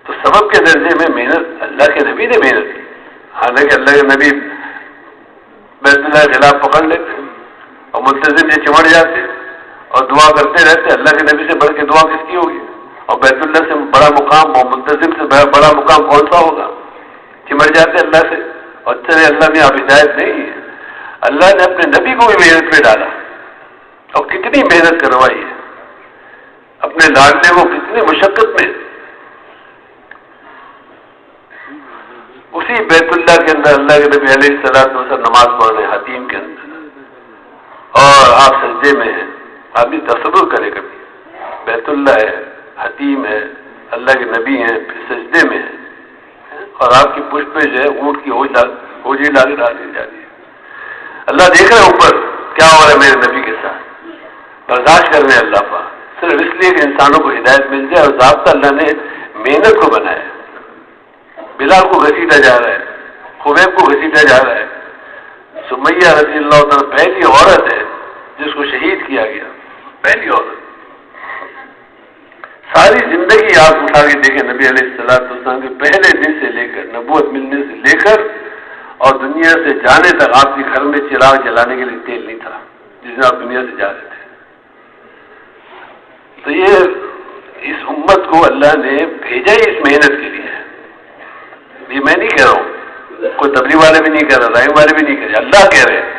تو سبب کے درجے میں محنت اللہ کے نبی نے محنت کی. حالانکہ اللہ کے نبی بیت اللہ کے خلاف پکڑ لیتے اور ملتزم سے چمٹ جاتے اور دعا کرتے رہتے. اللہ کے نبی سے بڑھ کے دعا کس کی ہوگی؟ اور بیت اللہ سے بڑا مقام اور ملتزم سے بڑا مقام کون سا ہوگا؟ چمٹ جاتے اللہ سے. اور چلے اللہ میں آپ ہدایت نہیں ہے. اللہ نے اپنے نبی کو بھی محنت میں ڈالا، اور کتنی محنت کروائی ہے اپنے لاڈلے کو، کتنی مشقت میں. اسی بیت اللہ کے اندر اللہ کے نبی علیہ الصلوۃ والسلام نماز پڑھ رہے ہیں حتیم کے اندر، اور آپ سجدے میں ہیں. آدمی تصور کرے کبھی، بیت اللہ ہے، حتیم ہے، اللہ کے نبی ہیں، پھر سجدے میں ہیں، اور آپ کی پشت پہ جو ہے اونٹ کی اوجھی ڈالی جا رہی ہے. اللہ دیکھ رہے اوپر کیا ہو رہا ہے میرے نبی کے ساتھ. برداشت کر رہے ہیں اللہ پاک صرف اس لیے کہ انسانوں کو ہدایت مل جائے. اور ضابطہ اللہ نے محنت کو بنایا. بلال کو گھسیٹا جا رہا ہے، خبیب کو گھسیٹا جا رہا ہے. سمیہ رضی اللہ تعالیٰ پہلی عورت ہے جس کو شہید کیا گیا، پہلی عورت. ساری زندگی آپ اٹھا کے دیکھیں نبی علیہ السلام کے پہلے دن سے لے کر نبوت ملنے سے لے کر اور دنیا سے جانے تک آپ کے گھر میں چراغ جلانے کے لیے تیل نہیں تھا جس میں آپ دنیا سے جا رہے تھے. تو یہ اس امت کو اللہ نے بھیجا ہی اس محنت کے لیے. یہ میں نہیں کہہ رہا ہوں، کوئی تبلیغ والے بھی نہیں کہہ رہا، رائم والے بھی نہیں کہہ رہے، اللہ کہہ رہے ہیں.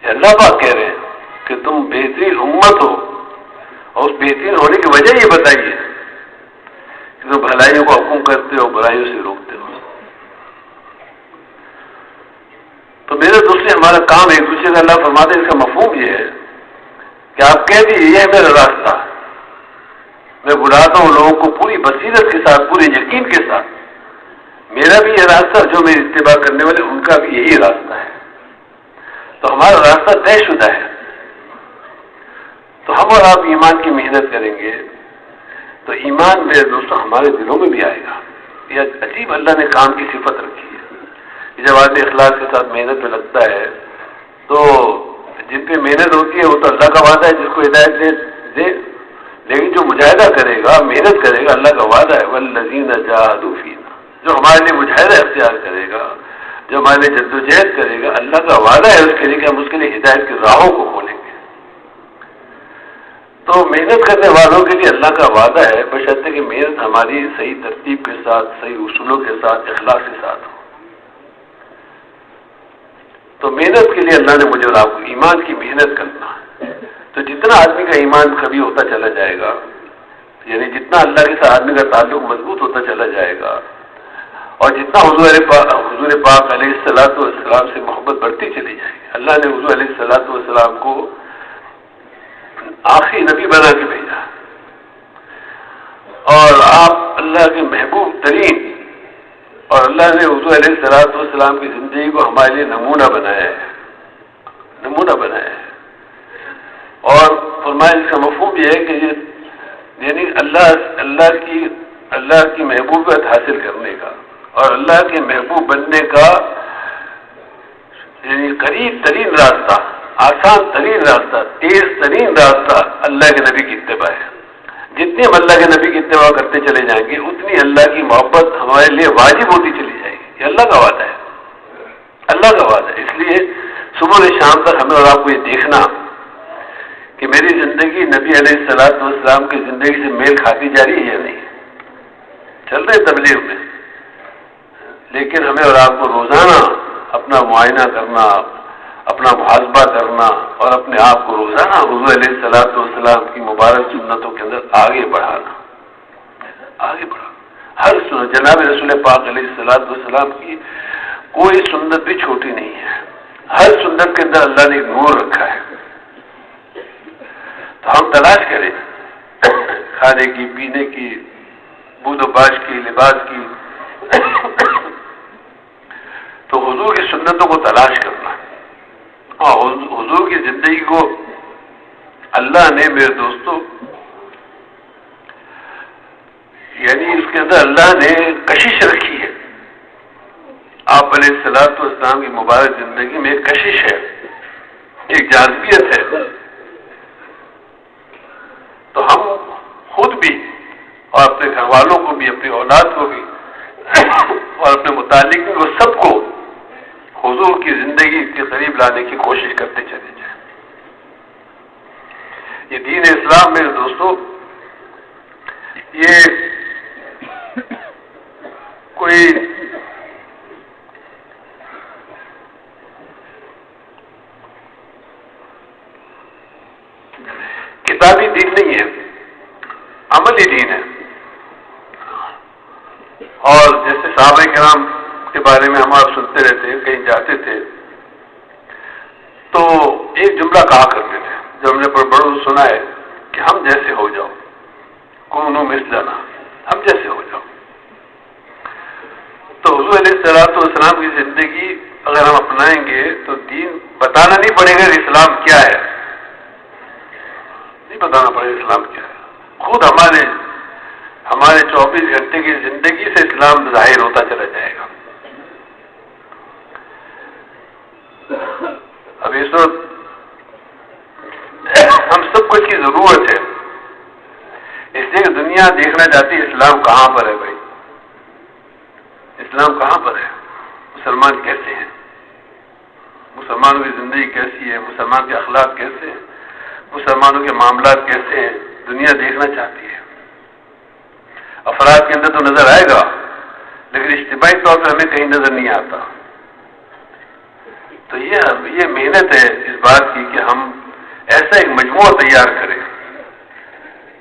اللہ پاک کہہ رہے ہیں کہ تم بہترین امت ہو، اور اس بہترین ہونے کی وجہ یہ بتائیے کہ تم بھلائیوں کو حکم کرتے ہو، برائیوں سے روکتے ہو. تو میرے دوسرے ہمارا کام ایک دوسرے کا اللہ فرماتے ہیں. اس کا مفہوم یہ ہے کہ آپ کہہ دیجیے یہ ہے میرا راستہ. میں بلاتا ہوں لوگوں کو پوری بصیرت کے ساتھ، پورے یقین کے ساتھ. میرا بھی یہ راستہ، جو میری اتباع کرنے والے ان کا بھی یہی راستہ ہے. تو ہمارا راستہ طے شدہ ہے. تو ہم اور آپ ایمان کی محنت کریں گے تو ایمان میرے دوستوں ہمارے دلوں میں بھی آئے گا. یہ عجیب اللہ نے کام کی صفت رکھی ہے. جب آدمی اخلاص کے ساتھ محنت میں لگتا ہے تو جن پہ محنت ہوتی ہے وہ تو اللہ کا وعدہ ہے جس کو ہدایت دے. لیکن جو مجاہدہ کرے گا، محنت کرے گا، اللہ کا وعدہ ہے والذین جاہدوا فینا، جو ہمارے لیے مجاہدہ اختیار کرے گا، جو ہمارے لیے جدوجہد کرے گا، اللہ کا وعدہ ہے اس کے لیے کہ ہم اس کے لیے ہدایت کی راہوں کو کھولیں گے. تو محنت کرنے والوں کے لیے اللہ کا وعدہ ہے، بشرطے کہ محنت ہماری صحیح ترتیب کے ساتھ، صحیح اصولوں کے ساتھ، اخلاص کے ساتھ ہو. تو محنت کے لیے اللہ نے مجھے اور آپ کو ایمان کی محنت کرنا. تو جتنا آدمی کا ایمان قوی ہوتا چلا جائے گا، یعنی جتنا اللہ کے ساتھ آدمی کا تعلق مضبوط ہوتا چلا جائے گا، اور جتنا حضور پاک علیہ الصلوۃ والسلام سے محبت بڑھتی چلی جائے گی. اللہ نے حضور علیہ الصلوۃ والسلام کو آخری نبی بنا کے بھیجا، اور آپ اللہ کے محبوب ترین، اور اللہ نے حضور علیہ الصلوۃ والسلام کی زندگی کو ہمارے لیے نمونہ بنایا ہے، نمونہ بنایا ہے. اور فرمایا اس کا مفہوم یہ ہے کہ یعنی اللہ کی محبوبیت حاصل کرنے کا اور اللہ کے محبوب بننے کا یعنی قریب ترین راستہ، آسان ترین راستہ، تیز ترین راستہ اللہ کے نبی کی اتباع ہے. جتنی ہم اللہ کے نبی کی اتباع کرتے چلے جائیں گے اتنی اللہ کی محبت ہمارے لیے واجب ہوتی چلی جائے گی. یہ اللہ کا وعدہ ہے، اللہ کا وعدہ ہے. اس لیے صبح سے شام تک ہمیں اور آپ کو یہ دیکھنا کہ میری زندگی نبی علیہ الصلوۃ والسلام کی زندگی سے میل کھاتی جا رہی ہے یا نہیں. چل رہے تبلیغ میں، لیکن ہمیں اور آپ کو روزانہ اپنا معائنہ کرنا، اپنا محاسبہ کرنا، اور اپنے آپ کو روزانہ حضور علیہ الصلوۃ والسلام کی مبارک سنتوں کے اندر آگے بڑھانا، آگے بڑھانا. ہر سنت جناب رسول پاک علیہ الصلوۃ والسلام کی کوئی سنت بھی چھوٹی نہیں ہے. ہر سنت کے اندر اللہ نے ایک نور رکھا ہے. تو ہم تلاش کریں کھانے کی، پینے کی، بود و باش کی، لباس کی، تو حضور کی سنتوں کو تلاش کرنا. اور حضور کی زندگی کو اللہ نے میرے دوستوں یعنی اس کے اندر اللہ نے کشش رکھی ہے. آپ علیہ الصلوۃ والسلام کی مبارک زندگی میں ایک کشش ہے، ایک جاذبیت ہے. تو ہم خود بھی اور اپنے گھر والوں کو بھی، اپنی اولاد کو بھی اور اپنے متعلقین کو سب کو حضور کی زندگی کے قریب لانے کی کوشش کرتے چلے جائیں. یہ دین اسلام میرے دوستوں، یہ کوئی کتابی دین نہیں ہے، عملی دین ہے. اور جیسے صحابہ کرام کے بارے میں ہم آپ سنتے رہتے ہیں، کہیں جاتے تھے تو ایک جملہ کہا کرتے تھے جو ہم نے بڑوں سنا ہے کہ ہم جیسے ہو جاؤ، کونوا مثلنا، ہم جیسے ہو جاؤ. تو حضور علیہ الصلوۃ والسلام کی زندگی اگر ہم اپنائیں گے تو دین بتانا نہیں پڑے گا اسلام کیا ہے، نہیں بتانا پڑے گا اسلام کیا ہے. خود ہمارے 24 گھنٹے کی زندگی سے اسلام ظاہر ہوتا چلا جائے گا. اب اس وقت ہم سب کو اس کی ضرورت ہے، اس لیے کہ دنیا دیکھنا چاہتی ہے اسلام کہاں پر ہے. بھائی اسلام کہاں پر ہے، مسلمان کیسے ہیں، مسلمانوں کی زندگی کیسی ہے، مسلمان کے اخلاق کیسے ہیں، مسلمانوں کے معاملات کیسے ہیں. دنیا دیکھنا چاہتی ہے. افراد کے اندر تو نظر آئے گا لیکن اجتماعی طور پر ہمیں کہیں نظر نہیں آتا. تو یہ محنت ہے اس بات کی کہ ہم ایسا ایک مجموعہ تیار کریں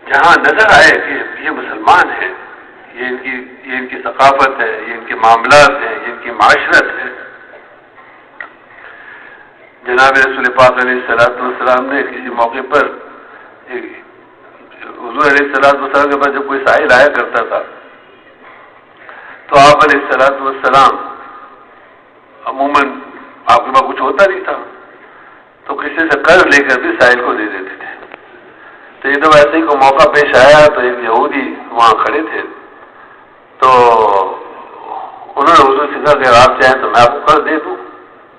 جہاں نظر آئے کہ یہ مسلمان ہیں، یہ ان کی ثقافت ہے، یہ ان کے معاملات ہیں، یہ ان کی معاشرت ہے. جناب رسول پاک علیہ الصلوۃ والسلام نے کسی موقع پر حضور علیہ الصلوۃ والسلام کے پاس جب کوئی سائل آیا کرتا تھا تو آپ علیہ الصلوۃ والسلام عموماً آپ کے پاس کچھ ہوتا نہیں تھا تو کسی سے قرض لے کر بھی سائل کو دے دیتے تھے. تو یہ تو ویسے ہی کو موقع پیش آیا تو ایک یہودی وہاں کھڑے تھے تو انہوں نے حضور سے کہا کہ آپ چاہیں تو میں آپ کو قرض دے دوں.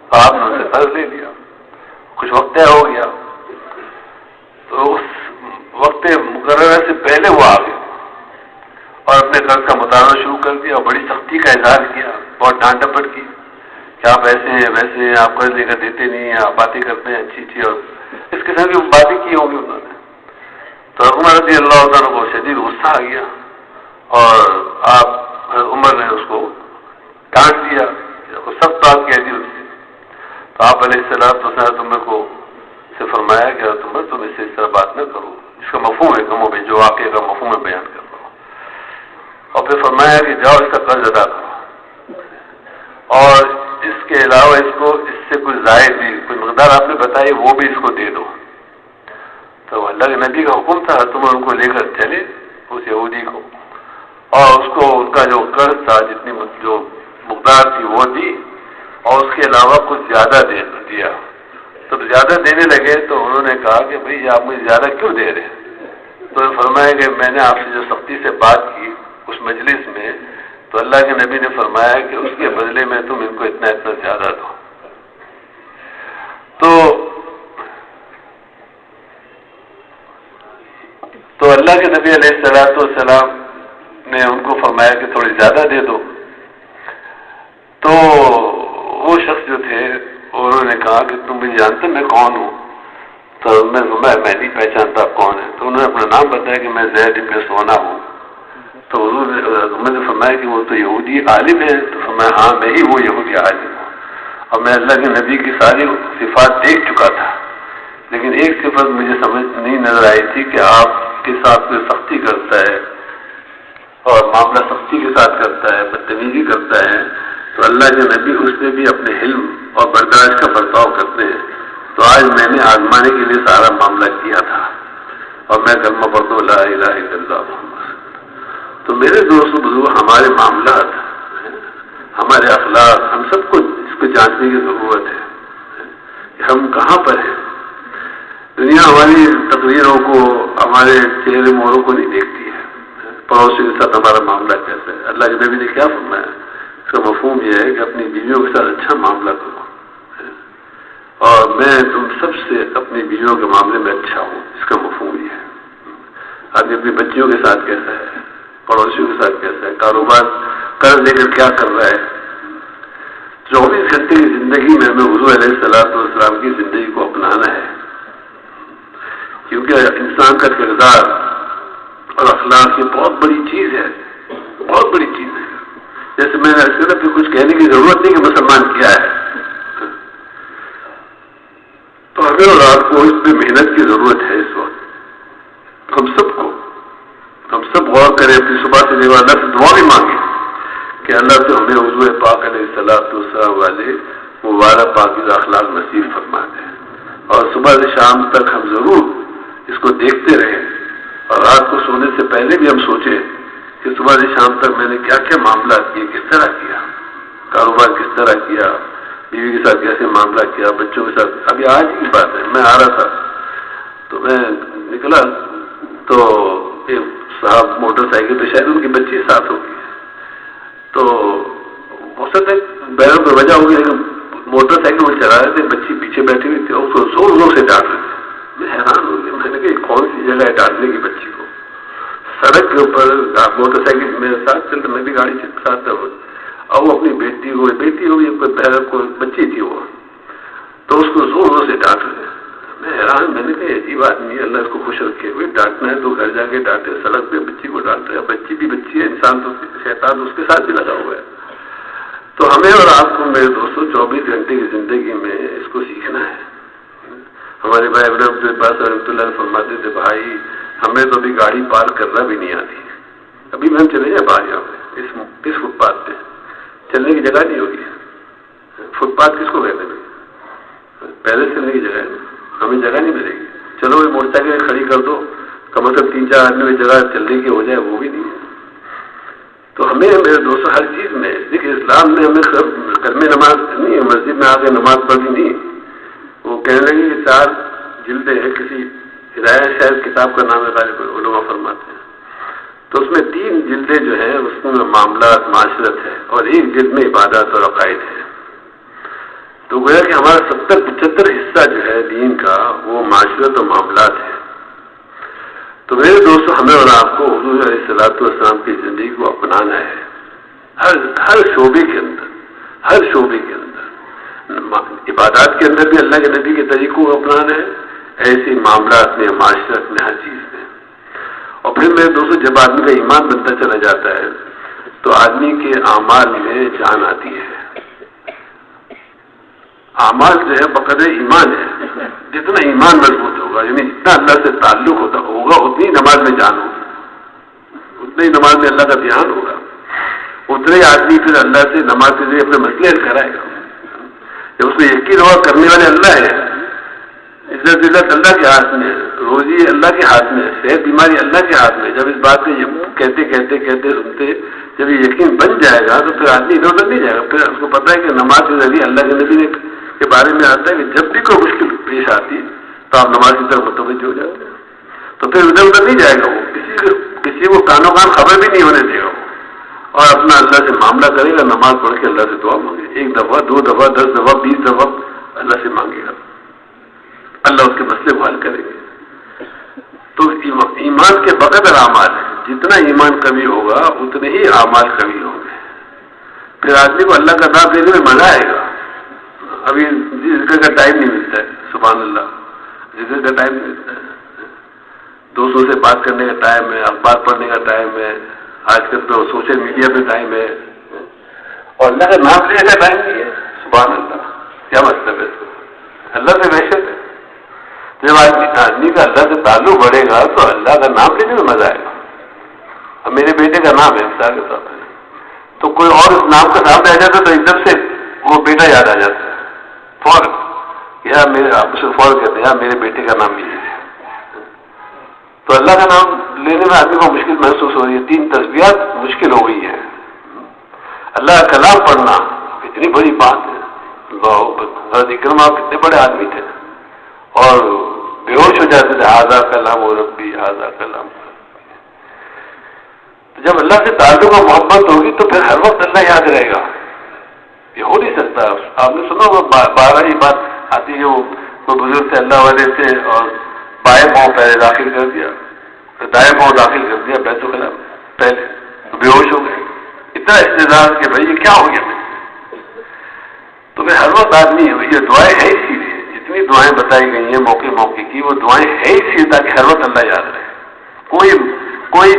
تو آپ نے ان سے قرض لے لیا. کچھ وقت طے ہو گیا تو اس وقت مقررہ سے پہلے وہ آ گئے اور اپنے قرض کا مطالبہ شروع کر دیا اور بڑی سختی کا اظہار کیا، بہت ڈانٹ ڈپٹ کی کہ آپ ایسے ہیں ویسے ہیں، آپ قرض لے کر دیتے نہیں ہیں، آپ باتیں کرتے ہیں اچھی اچھی، اور اس قسم کی باتیں کی ہوں گی انہوں نے. تو عمر رضی اللہ تعالیٰ کو شدید غصہ آ گیا اور آپ عمر نے اس کو ڈانٹ دیا، سخت بات کہہ دی اس سے. تو آپ علیہ السلام تمہیں کو سے فرمایا کہ تم اس سے اس طرح بات نہ کرو، اس کا مفہوم ہے کم و بیش، جو واقعے کا مفہوم ہے بیان کر رہا ہوں، اور پھر فرمایا کہ جاؤ اس کا قرض ادا کرو، اور اس کے علاوہ اس سے کچھ زائد بھی کوئی مقدار آپ نے بتائی وہ بھی اس کو دے دو۔ تو اللہ کے نبی کا حکم تھا تم ان کو لے کر چلے اس یہودی کو، اور اس کو ان کا جو قرض تھا جتنی جو مقدار تھی وہ دی، اور اس کے علاوہ کچھ زیادہ دیا۔ تو زیادہ دینے لگے تو انہوں نے کہا کہ بھئی آپ مجھے زیادہ کیوں دے رہے ہیں؟ تو فرمایا کہ میں نے آپ سے جو سختی سے بات کی اس مجلس میں، تو اللہ کے نبی نے فرمایا کہ اس کے بدلے میں تم ان کو اتنا زیادہ دو۔ تو اللہ کے نبی علیہ السلام نے ان کو فرمایا کہ تھوڑی زیادہ دے دو۔ تو وہ شخص جو تھے انہوں نے کہا کہ تم مجھے جانتے میں کون ہوں؟ تو میں نہیں پہچانتا آپ کون ہے۔ تو انہوں نے اپنا نام بتایا کہ میں زید ابن سونا ہوں۔ تو حضور نے فرمایا کہ وہ تو یہودی عالم ہے۔ تو فرمایا ہاں میں ہی وہ یہودی عالم ہوں، اور میں اللہ کے نبی کی ساری صفات دیکھ چکا تھا، لیکن ایک صفت مجھے سمجھ نہیں نظر آئی تھی کہ آپ کے ساتھ کوئی سختی کرتا ہے اور معاملہ سختی کے ساتھ کرتا ہے، بدتمیزی کرتا ہے، تو اللہ کے نبی اس میں بھی اپنے حلم اور برداشت کا برتاؤ کرتے ہیں۔ تو آج میں نے آزمانے کے لیے سارا معاملہ کیا تھا، اور میں کلمہ پڑھتا ہوں لا الہ الا اللہ محمد۔ تو میرے دوست بزرگ، ہمارے معاملات، ہمارے اخلاق، ہم سب کو اس کو جانچنے کی ضرورت ہے کہ ہم کہاں پر ہیں۔ دنیا ہماری تقریروں کو، ہمارے چہرے مہروں کو نہیں دیکھتی ہے، پڑوسی کے ساتھ ہمارا معاملہ کیسا ہے۔ اللہ کے نبی نے کیا فرمایا؟ اس کا مفہوم یہ ہے کہ اپنی بیویوں کے ساتھ اچھا معاملہ کرو، اور میں تم سب سے اپنی بیویوں کے معاملے میں اچھا ہوں، اس کا مفہوم یہ ہے۔ آدمی اپنی بچیوں کے ساتھ کیسا ہے، پڑوسیوں کے ساتھ کیسا ہے، کاروبار قرض لے کر کیا کر رہا ہے۔ 24 گھنٹے کی زندگی میں ہمیں حضور علیہ السلام کی زندگی کو اپنانا ہے، کیونکہ انسان کا کردار اور اخلاق یہ بہت بڑی چیز ہے، بہت بڑی چیز ہے۔ جیسے میں نے اس طرح پھر کچھ کہنے کی ضرورت نہیں کہ مسلمان کیا ہے، تو ہمیں اور آپ کو اس پہ محنت کی ضرورت ہے۔ اس وقت ہم سب غور کریں، اپنی صبح سے دیوا اللہ سے دعا بھی مانگیں کہ اللہ تو ہمیں حضور پاک علیہ السلام والے مبارک پاکیزہ اخلاق نصیب فرما دے، اور صبح سے شام تک ہم ضرور اس کو دیکھتے رہیں، اور رات کو سونے سے پہلے بھی ہم سوچیں کہ صبح سے شام تک میں نے کیا کیا معاملات کیے، کس طرح کیا، کاروبار کس طرح کیا، بیوی کے ساتھ کیسے معاملہ کیا، بچوں کے ساتھ۔ ابھی آج کی بات ہے، میں آ رہا تھا تو میں نکلا تو ایک صاحب موٹر سائیکل پہ، شاید ان کی بچی ساتھ ہوگی، تو ہو سکتا ہے بیروں پہ وجہ ہوگی، لیکن موٹر سائیکل میں چلا رہے تھے، بچی پیچھے بیٹھی ہوئی تھی، اور اس کو زور زور سے ڈانٹ رہے تھے۔ میں حیران ہو گیا، میں نے کہا یہ کون سی جگہ ہے ڈانٹنے کی بچی کو؟ سڑک کے اوپر موٹر سائیکل میرے ساتھ چلتے، میں بھی گاڑی ساتھ تھا، اور وہ اپنی بیٹی ہوئی کوئی بچی تھی وہ، تو اس کو زور زور سے ڈانٹ رہے۔ میں حیران، میں نے کہا عجیب آدمی، اللہ اس کو خوش رکھے، کوئی ڈانٹنا ہے تو گھر جا کے ڈانٹے، سڑک پہ بچی کو ڈانٹ رہے، بچی بھی بچی ہے، انسان تو شیطان اس کے ساتھ بھی لگا ہوا ہے۔ تو ہمیں اور آپ کو میرے دوستوں 24 گھنٹے کی زندگی میں اس کو سیکھنا ہے۔ ہمارے بھائی ابن عبد الباس رحمۃ اللہ فرماتے تھے، بھائی ہمیں تو ابھی گاڑی پارک کرنا بھی نہیں آتی، ابھی میں ہم چلے جائیں باہر یہاں پہ اس فٹ پاتھ پہ چلنے کی جگہ نہیں ہوگی۔ فٹ پاتھ کس کو کہتے ہیں؟ پہلے چلنے کی جگہ ہے، ہمیں جگہ نہیں ملے گی۔ چلو وہ موٹر سائیکل کھڑی کر دو، کم از کم 3-4 آدمی میں جگہ چلنے کی ہو جائے، وہ بھی نہیں ہے۔ تو ہمیں میرے دوستوں ہر چیز میں، دیکھیں اسلام میں ہمیں کلمہ نماز نہیں ہے، مسجد میں آ کے نماز پڑھنی نہیں، وہ کہنے لگے کہ 4 جلدیں ہیں، کسی ہدایت شاید کتاب کا نام ہے، غالب علماء فرماتے ہیں، تو اس میں 3 جلدیں جو ہیں اس میں معاملات معاشرت ہے، اور 1 جلد میں عبادات اور عقائد ہے۔ تو گویا کہ ہمارا 70-75 حصہ جو ہے دین کا وہ معاشرت اور معاملات ہے۔ تو میرے دوستوں ہمیں اور آپ کو حضور علیہ السلام کی زندگی کو اپنانا ہے، ہر شعبے کے اندر، عبادات کے اندر بھی اللہ کے نبی کے طریقوں کو اپنانا ہے، ایسے معاملات میں، معاشرت میں، ہر چیز میں۔ اور پھر میرے دوستوں جب آدمی کا ایمان بنتا چلا جاتا ہے تو آدمی کے اعمال میں جان آتی ہے، اعمال جو ہے بقدر ایمان ہے. جتنا ایمان مضبوط ہوگا یعنی جتنا اللہ سے تعلق ہوگا اتنی نماز میں جان ہوگی, اتنا ہی نماز میں اللہ کا دھیان ہوگا, اتنے ہی آدمی پھر اللہ سے نماز کے ذریعے اپنے مسئلے حل کرائے گا. جب اس کو یقین ہوگا کرنے والے اللہ ہے, عزت ذلت اللہ کے ہاتھ میں, روزی اللہ کے ہاتھ میں, صحت بیماری اللہ کے ہاتھ میں, جب اس بات کو کہتے کہتے کہتے سنتے جب یہ یقین بن جائے گا تو پھر آدمی ادھر ادھر نہیں جائے گا. پھر اس کو پتہ ہے کہ نماز کے ذریعے اللہ کے نبی کے بارے میں آتا ہے کہ جب بھی کوئی مشکل پیش آتی تو آپ نماز کی طرف متوجہ ہو جاتے ہیں, تو پھر ادھر ادھر نہیں جائے گا. وہ کسی کو کانوں کان خبر بھی نہیں ہونے دے گا, اور اپنا اللہ سے معاملہ کرے گا, نماز پڑھ کے اللہ سے دعا مانگے, 1 دفعہ 2 دفعہ 10 دفعہ 20 دفعہ اللہ سے مانگے گا, اللہ اس کے مسئلے کو حل کریں گے. تو ایمان کے بقدر اعمال ہے, جتنا ایمان قوی ہوگا اتنے ہی اعمال قوی ہوں گے. پھر آدمی کو اللہ کا نام لینے میں مزہ آئے گا. ابھی ذکر کا ٹائم نہیں ملتا ہے, سبحان اللہ, ذکر کا ٹائم نہیں ملتا ہے, دوستوں سے بات کرنے کا ٹائم ہے, اخبار پڑھنے کا ٹائم ہے, آج کل تو سوشل میڈیا پہ ٹائم ہے, اور اللہ کا نام لینے کا ٹائم نہیں ہے. سبحان اللہ, کیا مطلب ہے اس کو؟ اللہ سے وحشت ہے. جب آدمی کا اللہ سے تعلق بڑھے گا تو اللہ کا نام لینے میں مزہ آئے گا. اب میرے بیٹے کا نام ہے مثال کے طور پہ, تو کوئی اور اس نام کا نام رہ جاتا ہے تو ایک دم سے وہ بیٹا یاد آ جاتا ہے فوراً, یار میرے آپ اسے فوراً کہتے ہیں یار میرے بیٹے کا نام بھی ہے. تو اللہ کا نام لینے میں آدمی کو مشکل محسوس ہو رہی ہے. 3 تسبیحات مشکل ہو گئی ہیں. اللہ کا کلام پڑھنا اتنی بڑی بات ہے. حضرت اکرم آپ کتنے بڑے آدمی تھے اور بے ہوش ہو جاتے تھے, ہاذا کلام و ربی ہاذا کلام. جب اللہ سے تعلق و محبت ہوگی تو پھر ہر وقت اللہ یاد رہے گا. یہ ہو نہیں سکتا. آپ نے سنا ہوگا 12 ہی بات آتی ہے, وہ بزرگ سے اللہ والے سے, اور بائیں پاؤں پہلے داخل کر دیا, پھر دائیں پاؤں داخل کر دیا بیت الخلا پہلے, تو بے ہوش ہو گئے. اتنا استعداد کہ بھائی یہ کیا ہو گیا. تو پھر ہر وقت آدمی یہ دعائیں ہے اسی لیے, جتنی دعائیں بتائی گئی ہیں موقع موقع کی, وہ دعائیں ہے اسی لیے تاکہ ہر وقت اللہ یاد رہے. کوئی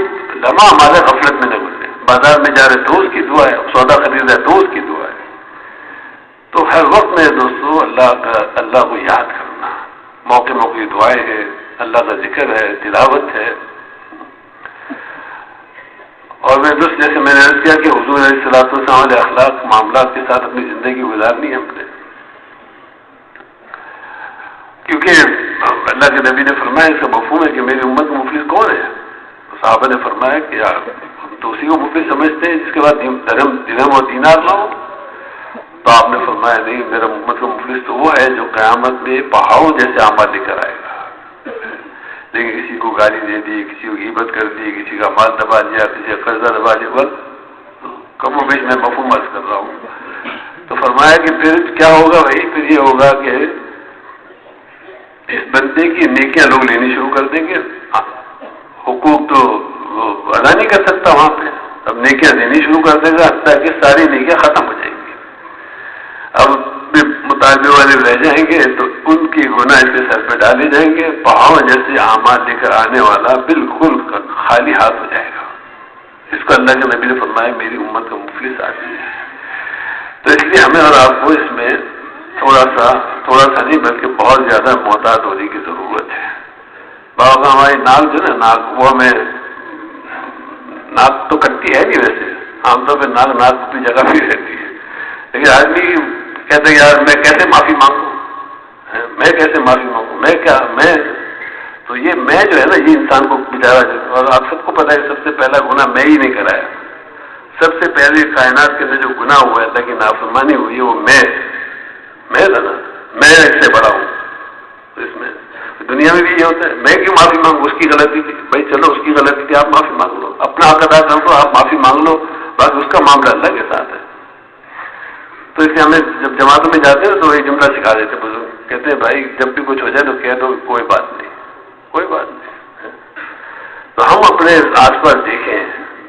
لمحہ ہمارے غفلت میں نہ گزرے. بازار میں جا رہے تو اس کی دعا ہے, سودا خرید رہے تو اس کی دعا ہے. تو ہر وقت میں دوستو اللہ کو یاد کرنا, موقع موقع دعائیں ہے, اللہ کا ذکر ہے, تلاوت ہے. اور میں دوست جیسے میں نے عرض کیا کہ حضور علیہ الصلوۃ والسلام علیہ اخلاق معاملات کے ساتھ اپنی زندگی گزارنی ہے ہم نے, کیونکہ اللہ کے نبی نے فرمایا اس کا مفہوم ہے کہ میری امت کا مفلس کون ہے. صحابہ نے فرمایا کہ ہم تو اسی کو مفلس سمجھتے ہیں جس کے بعد درہم اور دینار لاؤ. تو آپ نے فرمایا نہیں, میرا امت کا مفلس تو وہ ہے جو قیامت میں پہاڑوں جیسے اعمال لے کر آئے گا, لیکن کسی کو گالی دے دی, کسی کو غیبت کر دی, کسی کا مال دبا لیا, کسی کا قرضہ دبا لیا. بس کم و بیش میں مفہوم عرض کر رہا ہوں. تو فرمایا کہ پھر کیا ہوگا بھائی, پھر یہ ہوگا کہ اس بندے کی نیکیاں لوگ لینی شروع کر دیں گے. حقوق تو ادا نہیں کر سکتا وہاں پہ, اب نیکیاں دینی شروع کر دے گا حتیٰ کہ ساری نیکیاں ختم ہو جائیں گی. اب مطالبے والے رہ جائیں گے تو ان کی گناہ اس کے سر پہ ڈالے جائیں گے. پہاڑ جیسے اعمال لے کر آنے والا بالکل خالی ہاتھ ہو جائے گا. اس کو اللہ کے نبی نے فرمایا میری امت کا مفلس آدمی ہے. تو اس لیے ہمیں اور آپ کو اس میں تھوڑا سا نہیں بلکہ بہت زیادہ محتاط ہونے کی ضرورت ہے. بابا ہماری ناک جو ہے ناک, وہ ہمیں ناک تو کٹتی ہے نہیں ویسے, عام طور پہ ناک اپنی جگہ پہ رہتی ہے, لیکن آدمی کہتے ہیں یار میں کیسے معافی مانگوں, میں کیسے معافی مانگوں, میں تو یہ میں جو ہے نا یہ انسان کو بچارا, اور آپ سب کو پتا ہے سب سے پہلا گناہ میں ہی نہیں کرایا. سب سے پہلے کائنات کے اندر جو گناہ ہوا ہے اللہ کی نافرمانی ہوئی ہے وہ میں تھا نا, میں اس سے بڑا ہوں. تو اس میں دنیا میں بھی یہ ہوتا ہے, میں کیوں معافی مانگوں, اس کی غلطی تھی, بھائی چلو اس کی غلطی تھی آپ معافی مانگ لو, اپنا حق ادا کر دو, آپ معافی مانگ لو, بس اس کا معاملہ اللہ کے ساتھ ہے. تو اس لیے ہمیں جب جماعتوں میں جاتے ہیں تو یہ جملہ سکھا دیتے بزرگ, کہتے ہیں بھائی جب بھی کچھ ہو جائے تو کہہ دو کوئی بات نہیں, کوئی بات نہیں. تو ہم اپنے آس پاس دیکھیں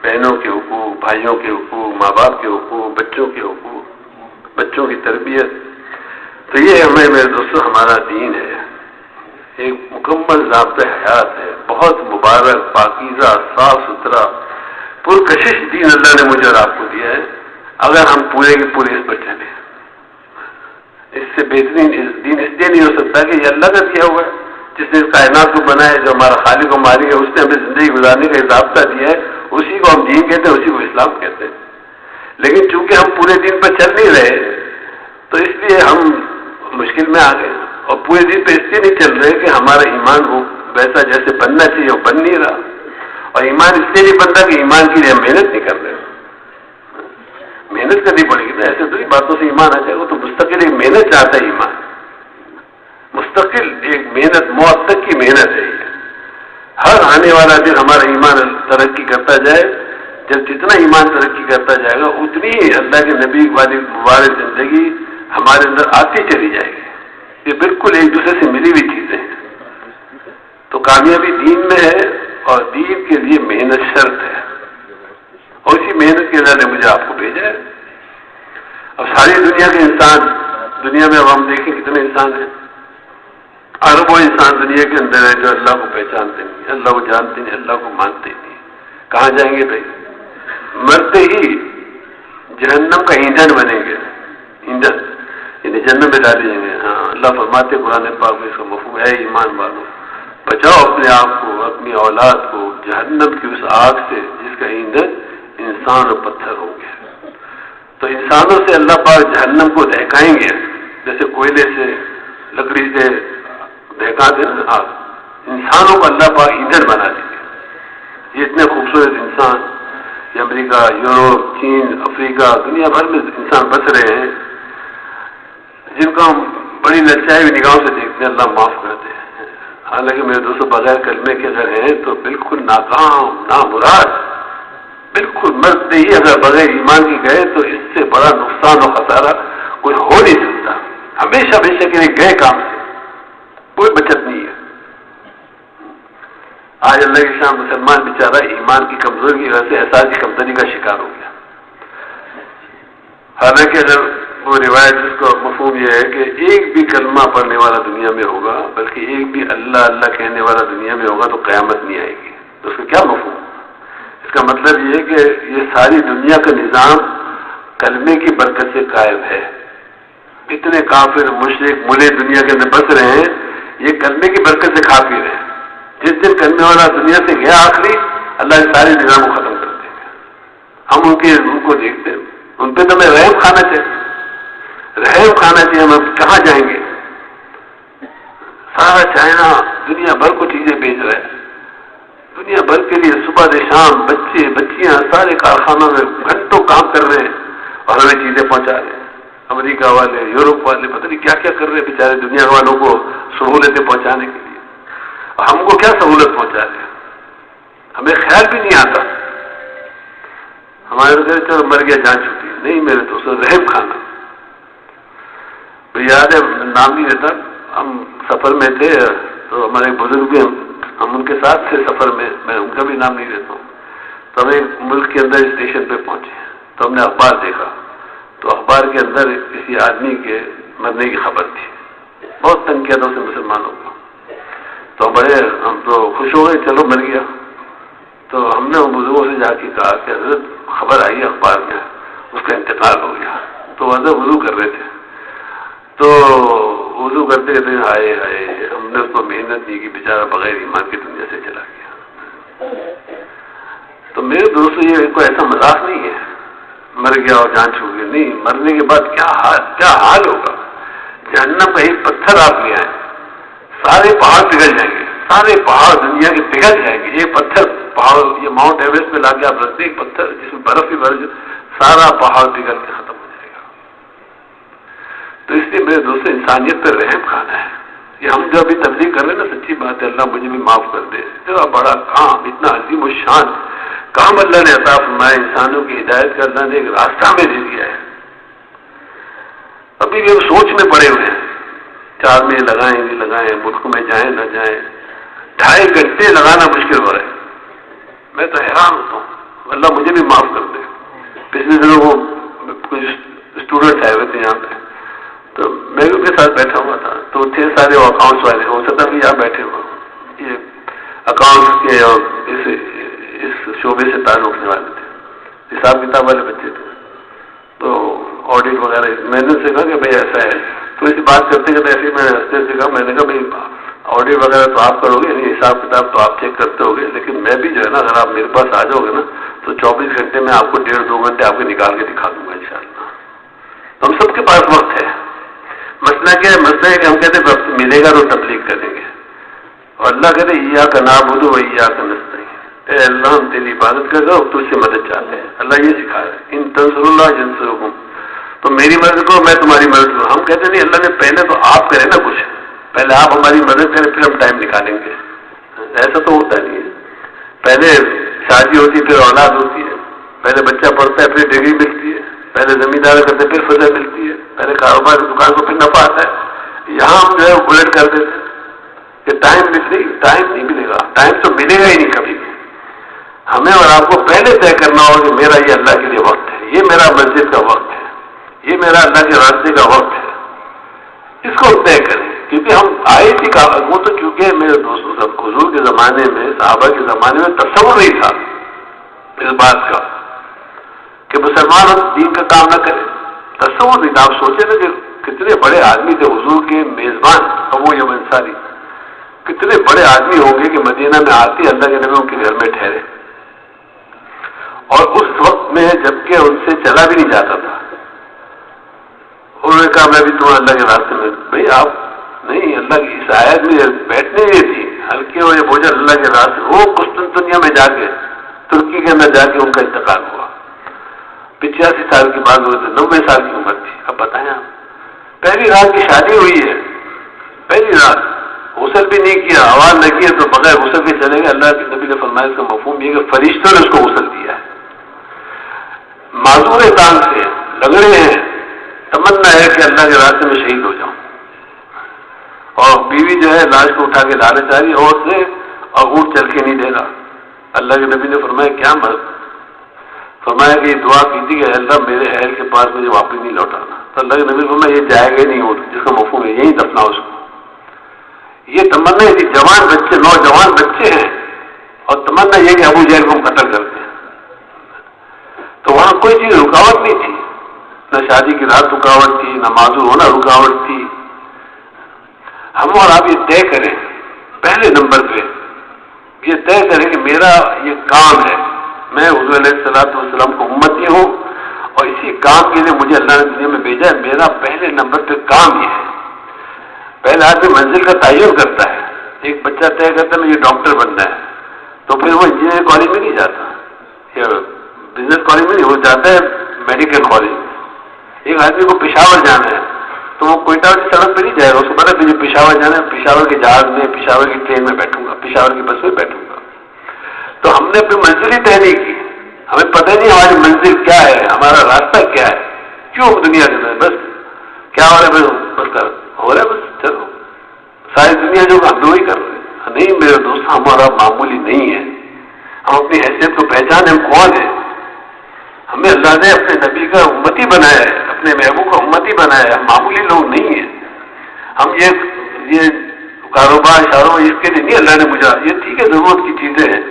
بہنوں کے حقوق, بھائیوں کے حقوق, ماں باپ کے حقوق, بچوں کے حقوق, بچوں کی تربیت. تو یہ ہمیں میرے دوستوں ہمارا دین ہے, ایک مکمل ضابطۂ حیات ہے, بہت مبارک, پاکیزہ, صاف ستھرا, پرکشش دین اللہ نے مجھے اور آپ کو دیا ہے, اگر ہم پورے کے پورے اس پر چلیں. اس سے بہترین دین اس لیے نہیں ہو سکتا کہ یہ اللہ کا دیا ہوا ہے، جس نے اس کائنات کو بنایا ہے، جو ہمارا خالق و مالک ہے، اس نے ہمیں زندگی گزارنے کا ضابطہ دیا ہے، اسی کو ہم دین کہتے ہیں، اسی کو اسلام کہتے ہیں۔ لیکن چونکہ ہم پورے دین پر چل نہیں رہے تو اس لیے ہم مشکل میں آ گئے، اور پورے دن پہ اس لیے نہیں چل رہے کہ ہمارا ایمان وہ ویسا جیسے بننا چاہیے وہ بن نہیں رہا، اور ایمان اس لیے نہیں بنتا کہ ایمان کے لیے ہم محنت نہیں کر رہے۔ محنت کرنی پڑے گی نا، ایسے تو باتوں سے ایمان آ جائے گا، تو مستقل ایک محنت چاہتا ہے ایمان، مستقل ایک محنت، موت تک کی محنت ہے یہ۔ ہر آنے والا دن ہمارا ایمان ترقی کرتا جائے، جب جتنا ایمان ترقی کرتا جائے گا اتنی ہی اللہ کے نبی والی مبارک زندگی ہمارے اندر آتی چلی جائے گی۔ یہ بالکل ایک دوسرے سے ملی ہوئی چیزیں ہیں۔ تو کامیابی دین میں ہے، اور دین کے لیے محنت شرط ہے، اور اسی محنت کے اللہ نے مجھے آپ کو بھیجا ہے۔ اب ساری دنیا کے انسان، دنیا میں اب ہم دیکھیں کتنے انسان ہیں، اربوں انسان دنیا کے اندر ہیں جو اللہ کو پہچانتے نہیں، اللہ کو جانتے نہیں، اللہ کو مانتے نہیں۔ کہاں جائیں گے بھائی؟ مرتے ہی جہنم کا ایندھن بنیں گے، ایندھن یعنی جہنم میں ڈالے جائیں گے۔ ہاں، اللہ فرماتے قرآن پاک میں اس کا مفہوم ہے، ایمان والوں بچاؤ اپنے آپ کو، اپنی اولاد کو جہنم کی اس آگ سے جس کا ایندھن انسان اور پتھر ہوں گے۔ تو انسانوں سے اللہ پاک جہنم کو دہکائیں گے، جیسے کوئلے سے، لکڑی سے دہکاتے ہیں آگ، انسانوں کو اللہ پاک ایندھن بنا دیں گے۔ یہ اتنے خوبصورت انسان، یہ امریکہ، یورپ، چین، افریقہ، دنیا بھر میں انسان بس رہے ہیں، جن کو ہم بڑی لچائی ہوئی نگاہوں سے دیکھتے ہیں، اللہ معاف کر دے۔ حالانکہ میرے دوستوں بغیر کلمے کے اگر ہیں تو بالکل ناکام، نامراد، بالکل مرتے ہی اگر بغیر ایمان کی گئے تو اس سے بڑا نقصان اور خسارہ کوئی ہو نہیں سکتا۔ ہمیشہ ہمیشہ کے لیے گئے کام سے کوئی بچت نہیں ہے۔ آج اللہ کے شان مسلمان بیچارہ ایمان کی کمزوری کی وجہ سے احساس کی کمتری کا شکار ہو گیا۔ حالانکہ اگر وہ روایت جس کا مفہوم یہ ہے کہ ایک بھی کلمہ پڑھنے والا دنیا میں ہوگا، بلکہ ایک بھی اللہ اللہ کہنے والا دنیا میں ہوگا تو قیامت نہیں آئے گی۔ تو اس کا کیا مفہوم؟ اس کا مطلب یہ ہے کہ یہ ساری دنیا کا نظام کلمے کی برکت سے قائم ہے۔ اتنے کافر مشرک ملے دنیا کے اندر بس رہے ہیں، یہ کلمے کی برکت سے کھا پی رہے ہیں۔ جس دن کلمے والا دنیا سے گیا آخری، اللہ کے سارے نظام کو ختم کر دیں گے۔ ہم ان کو دیکھتے ہیں، ان پہ تو ہمیں رحم کھانا چاہیے، رحم کھانا چاہیے۔ ہم کہاں جائیں گے؟ سارا چائنا دنیا بھر کو چیزیں بیچ رہا ہے، دنیا بھر کے لیے صبح سے شام بچے بچیاں سارے کارخانوں میں گھنٹوں کام کر رہے ہیں اور ہمیں چیزیں پہنچا رہے ہیں۔ امریکہ والے، یورپ والے، پتہ نہیں کیا کیا کر رہے ہیں بیچارے دنیا والوں کو سہولتیں پہنچانے کے لیے، اور ہم کو کیا سہولت پہنچا رہے ہیں؟ ہمیں خیال بھی نہیں آتا۔ ہمارے ادھر چلو مر گیا جان چکی، نہیں میرے دوست رحم کھانا۔ تو یاد ہے، نام نہیں لیتا، ہم سفر میں تھے تو ہمارے بزرگ بھی ہم ان کے ساتھ تھے سفر میں، میں ان کا بھی نام نہیں لیتا ہوں۔ تو ہم ایک ملک کے اندر اسٹیشن پہ پہنچے تو ہم نے اخبار دیکھا، تو اخبار کے اندر کسی آدمی کے مرنے کی خبر تھی۔ بہت تنگ کیا تھا اسے مسلمانوں کو، تو ہم تو خوش ہو گئے، چلو مر گیا۔ تو ہم نے ان بزرگوں سے جا کے کہا کہ حضرت خبر آئی اخبار میں اس کا انتقال ہو گیا۔ تو حضرت وضو کر رہے تھے، تو وضو کرتے کہتے ہائے ہائے ہم نے اس کو محنت نہیں کی، بیچارہ بغیر ایمان کی دنیا سے چلا گیا۔ تو میرے دوستوں یہ کوئی ایسا مذاق نہیں ہے، مر گیا اور جان چھوٹ گئی، نہیں، مرنے کے بعد کیا حال ہوگا۔ جہنم کا ایک پتھر آپ لے آئیں، سارے پہاڑ پگھل جائیں گے، سارے پہاڑ دنیا کے پگھل جائیں گے۔ ایک پتھر پہاڑ، یہ ماؤنٹ ایوریسٹ پہ لا کے آپ رکھتے ایک پتھر جس میں برف ہی برف، سارا پہاڑ پگھل کے ختم ہو جائے گا۔ تو اس لیے میرے دوست انسانیت پہ رحم کھانا ہے۔ یہ ہم جو ابھی تبلیغ کر رہے ہیں نا، سچی بات ہے، اللہ مجھے بھی معاف کر دے، اتنا بڑا کام، اتنا عظیم الشان کام اللہ نے عطا فرمایا، انسانوں کی ہدایت کا اللہ نے ایک راستہ میں دے دیا ہے۔ ابھی بھی سوچ میں پڑے ہوئے ہیں، 4 مہینے لگائیں نہیں لگائیں، ملک میں جائیں نہ جائیں، 2.5 گھنٹے لگانا مشکل ہو رہا ہے۔ میں تو حیران ہوتا ہوں، اللہ مجھے بھی معاف کر دے۔ پچھلے دنوں وہ کچھ اسٹوڈنٹ آئے ہوئے تھے یہاں پہ، تو میں ان کے ساتھ بیٹھا ہوا تھا، تو تھے سارے اکاؤنٹس والے، ہو سکتا بھی یہاں بیٹھے ہوا، یہ اکاؤنٹس کے اور اس شعبے سے تعلق رکھنے والے تھے، حساب کتاب والے بچے تھے، تو آڈٹ وغیرہ۔ میں نے ان سے کہا کہ بھائی ایسا ہے، تو اسی بات کرتے کرتے ایسے میں راستے سے کہا، میں نے کہا بھائی آڈیو وغیرہ تو آپ کرو گے، یعنی حساب کتاب تو آپ چیک کرتے ہو گے، لیکن میں بھی جو ہے نا اگر آپ میرے پاس آ جاؤ گے نا تو 24 گھنٹے میں آپ کو 1.5-2 گھنٹے آپ کو نکال کے دکھا دوں گا انشاءاللہ۔ ہم سب کے پاس وقت ہے، مسئلہ کیا ہے؟ مسئلہ ہے کہ ہم کہتے ہیں وقت ملے گا تو تبلیغ کریں گے، اور اللہ کہتے ہیں ایاک نعبد و ایاک نستعین، اے اللہ ہم تیری عبادت کر رہے ہو، تجھ سے مدد چاہتے ہیں۔ اللہ یہ سکھا رہے ہیں ان تنصروا اللہ ینصرکم، تو میری مدد کرو میں تمہاری مدد کروں۔ ہم کہتے ہیں نہیں، اللہ نے پہلے تو آپ کریں نا کچھ، پہلے آپ ہماری مدد کریں پھر ہم ٹائم نکالیں گے، ایسا تو ہوتا نہیں ہے۔ پہلے شادی ہوتی ہے پھر اولاد ہوتی ہے، پہلے بچہ پڑھتا ہے پھر ڈگری ملتی ہے، پہلے زمینداری کرتے پھر فضل ملتی ہے، پہلے کاروبار کی دکان کو پھر نفع آتا ہے۔ یہاں ہم جو ہے بلٹ کر دیتے ہیں کہ ٹائم نہیں ملے گا، ٹائم تو ملے گا ہی نہیں کبھی بھی۔ ہمیں اور آپ کو پہلے طے کرنا ہوگا کہ میرا یہ اللہ کے لیے وقت ہے، یہ میرا مسجد کا وقت ہے، یہ میرا اللہ کے راستے کا وقت ہے، اس کو طے کریں۔ کیونکہ ہم آئے تھی وہ تو چونکہ میرے دوستوں سب حضور کے زمانے میں، صحابہ کے زمانے میں تصور نہیں تھا اس بات کا کہ مسلمان دین کا کام نہ کرے، تصور نہیں تھا۔ آپ سوچے نا کہ کتنے بڑے آدمی تھے حضور کے میزبان ابو ایوب انصاری، کتنے بڑے آدمی ہوں گے کہ مدینہ میں آتے اللہ کے نبی ان کے گھر میں ٹھہرے، اور اس وقت میں جبکہ ان سے چلا بھی نہیں جاتا تھا، انہوں نے کہا میں بھی تمہیں اللہ کے راستے میں، بھائی آپ نہیں، اللہ کی اس آیت میں بیٹھنے یہ تھی ہلکے ہو یہ بوجھل اللہ کے راستے۔ وہ قسطنطنیہ میں جا کے، ترکی کے اندر جا کے ان کا انتقال ہوا، 85 سال کی بات ہوئی تھی، 90 سال کی عمر تھی۔ اب بتائیں آپ، پہلی رات کی شادی ہوئی ہے، پہلی رات غسل بھی نہیں کیا، آواز نہ کیا، تو بغیر غسل کے چلے گئے۔ اللہ کے نبی نے فرمایا اس کا مفہوم یہ کہ فرشتوں نے اس کو غسل دیا ہے، معذور ٹانگ سے لگڑے ہیں، تمنا ہے کہ اللہ کے راستے میں شہید ہو جاؤں، اور بیوی جو ہے لاش کو اٹھا کے لانے چاہ رہی اور سے، اور اونٹ چل کے نہیں دے گا۔ اللہ کے نبی نے فرمایا کیا مرد؟ فرمایا کہ یہ دعا کی تھی کہ اللہ میرے اہل کے پاس مجھے واپس نہیں لوٹانا، تو اللہ کے نبی نے فرمایا یہ جائے گا نہیں اونٹ، جس کا مفہوم ہے یہی دفنا اس کو۔ یہ تمنا ہے کہ جوان بچے، نوجوان بچے ہیں، اور تمنا یہ کہ ابو جہل کو ہم قتل کرتے ہیں، تو وہاں کوئی چیز رکاوٹ نہیں تھی، نہ شادی کی رات رکاوٹ تھی، نہ معذور ہونا رکاوٹ تھی۔ ہم اور آپ یہ طے کریں پہلے نمبر پہ، یہ طے کریں کہ میرا یہ کام ہے، میں حضور علیہ السلام کو امتی ہوں، اور اسی کام کے لیے مجھے اللہ نے دنیا میں بھیجا ہے۔ میرا پہلے نمبر پہ کام یہ ہے۔ پہلے آدمی منزل کا تعین کرتا ہے، ایک بچہ طے کرتا ہے مجھے ڈاکٹر بننا ہے، تو پھر وہ انجینئر کالج میں نہیں جاتا یا بزنس کالج میں نہیں، وہ جاتا ہے میڈیکل کالج میں۔ ایک آدمی کو پشاور جانا ہے تو وہ کوئٹہ کی سڑک پہ نہیں جائے گا، اس کو پتا مجھے پشاور جانا ہے، پشاور کے جہاز میں، پشاور کی ٹرین میں بیٹھوں گا، پشاور کی بس میں بیٹھوں گا۔ تو ہم نے اپنی منزل ہی طے نہیں کی، ہمیں پتہ نہیں ہماری منزل کیا ہے، ہمارا راستہ کیا ہے، کیوں دنیا کے اندر بس کیا ہو رہا ہے، بس ہو رہا ہے، بس چلو ساری دنیا جو ہم وہی کر رہے ہیں۔ نہیں میرے دوست، ہمارا معمولی نہیں ہے، ہم اپنی حیثیت کو پہچانے ہم کون ہیں۔ ہمیں اللہ نے اپنے نبی کا امتی بنایا ہے، اپنے محبوب کا امتی بنایا ہے، ہم معمولی لوگ نہیں ہیں۔ ہم یہ کاروبار اشاروں اس کے لیے نہیں اللہ نے مجھے، یہ ٹھیک ہے ضرورت کی چیزیں ہیں،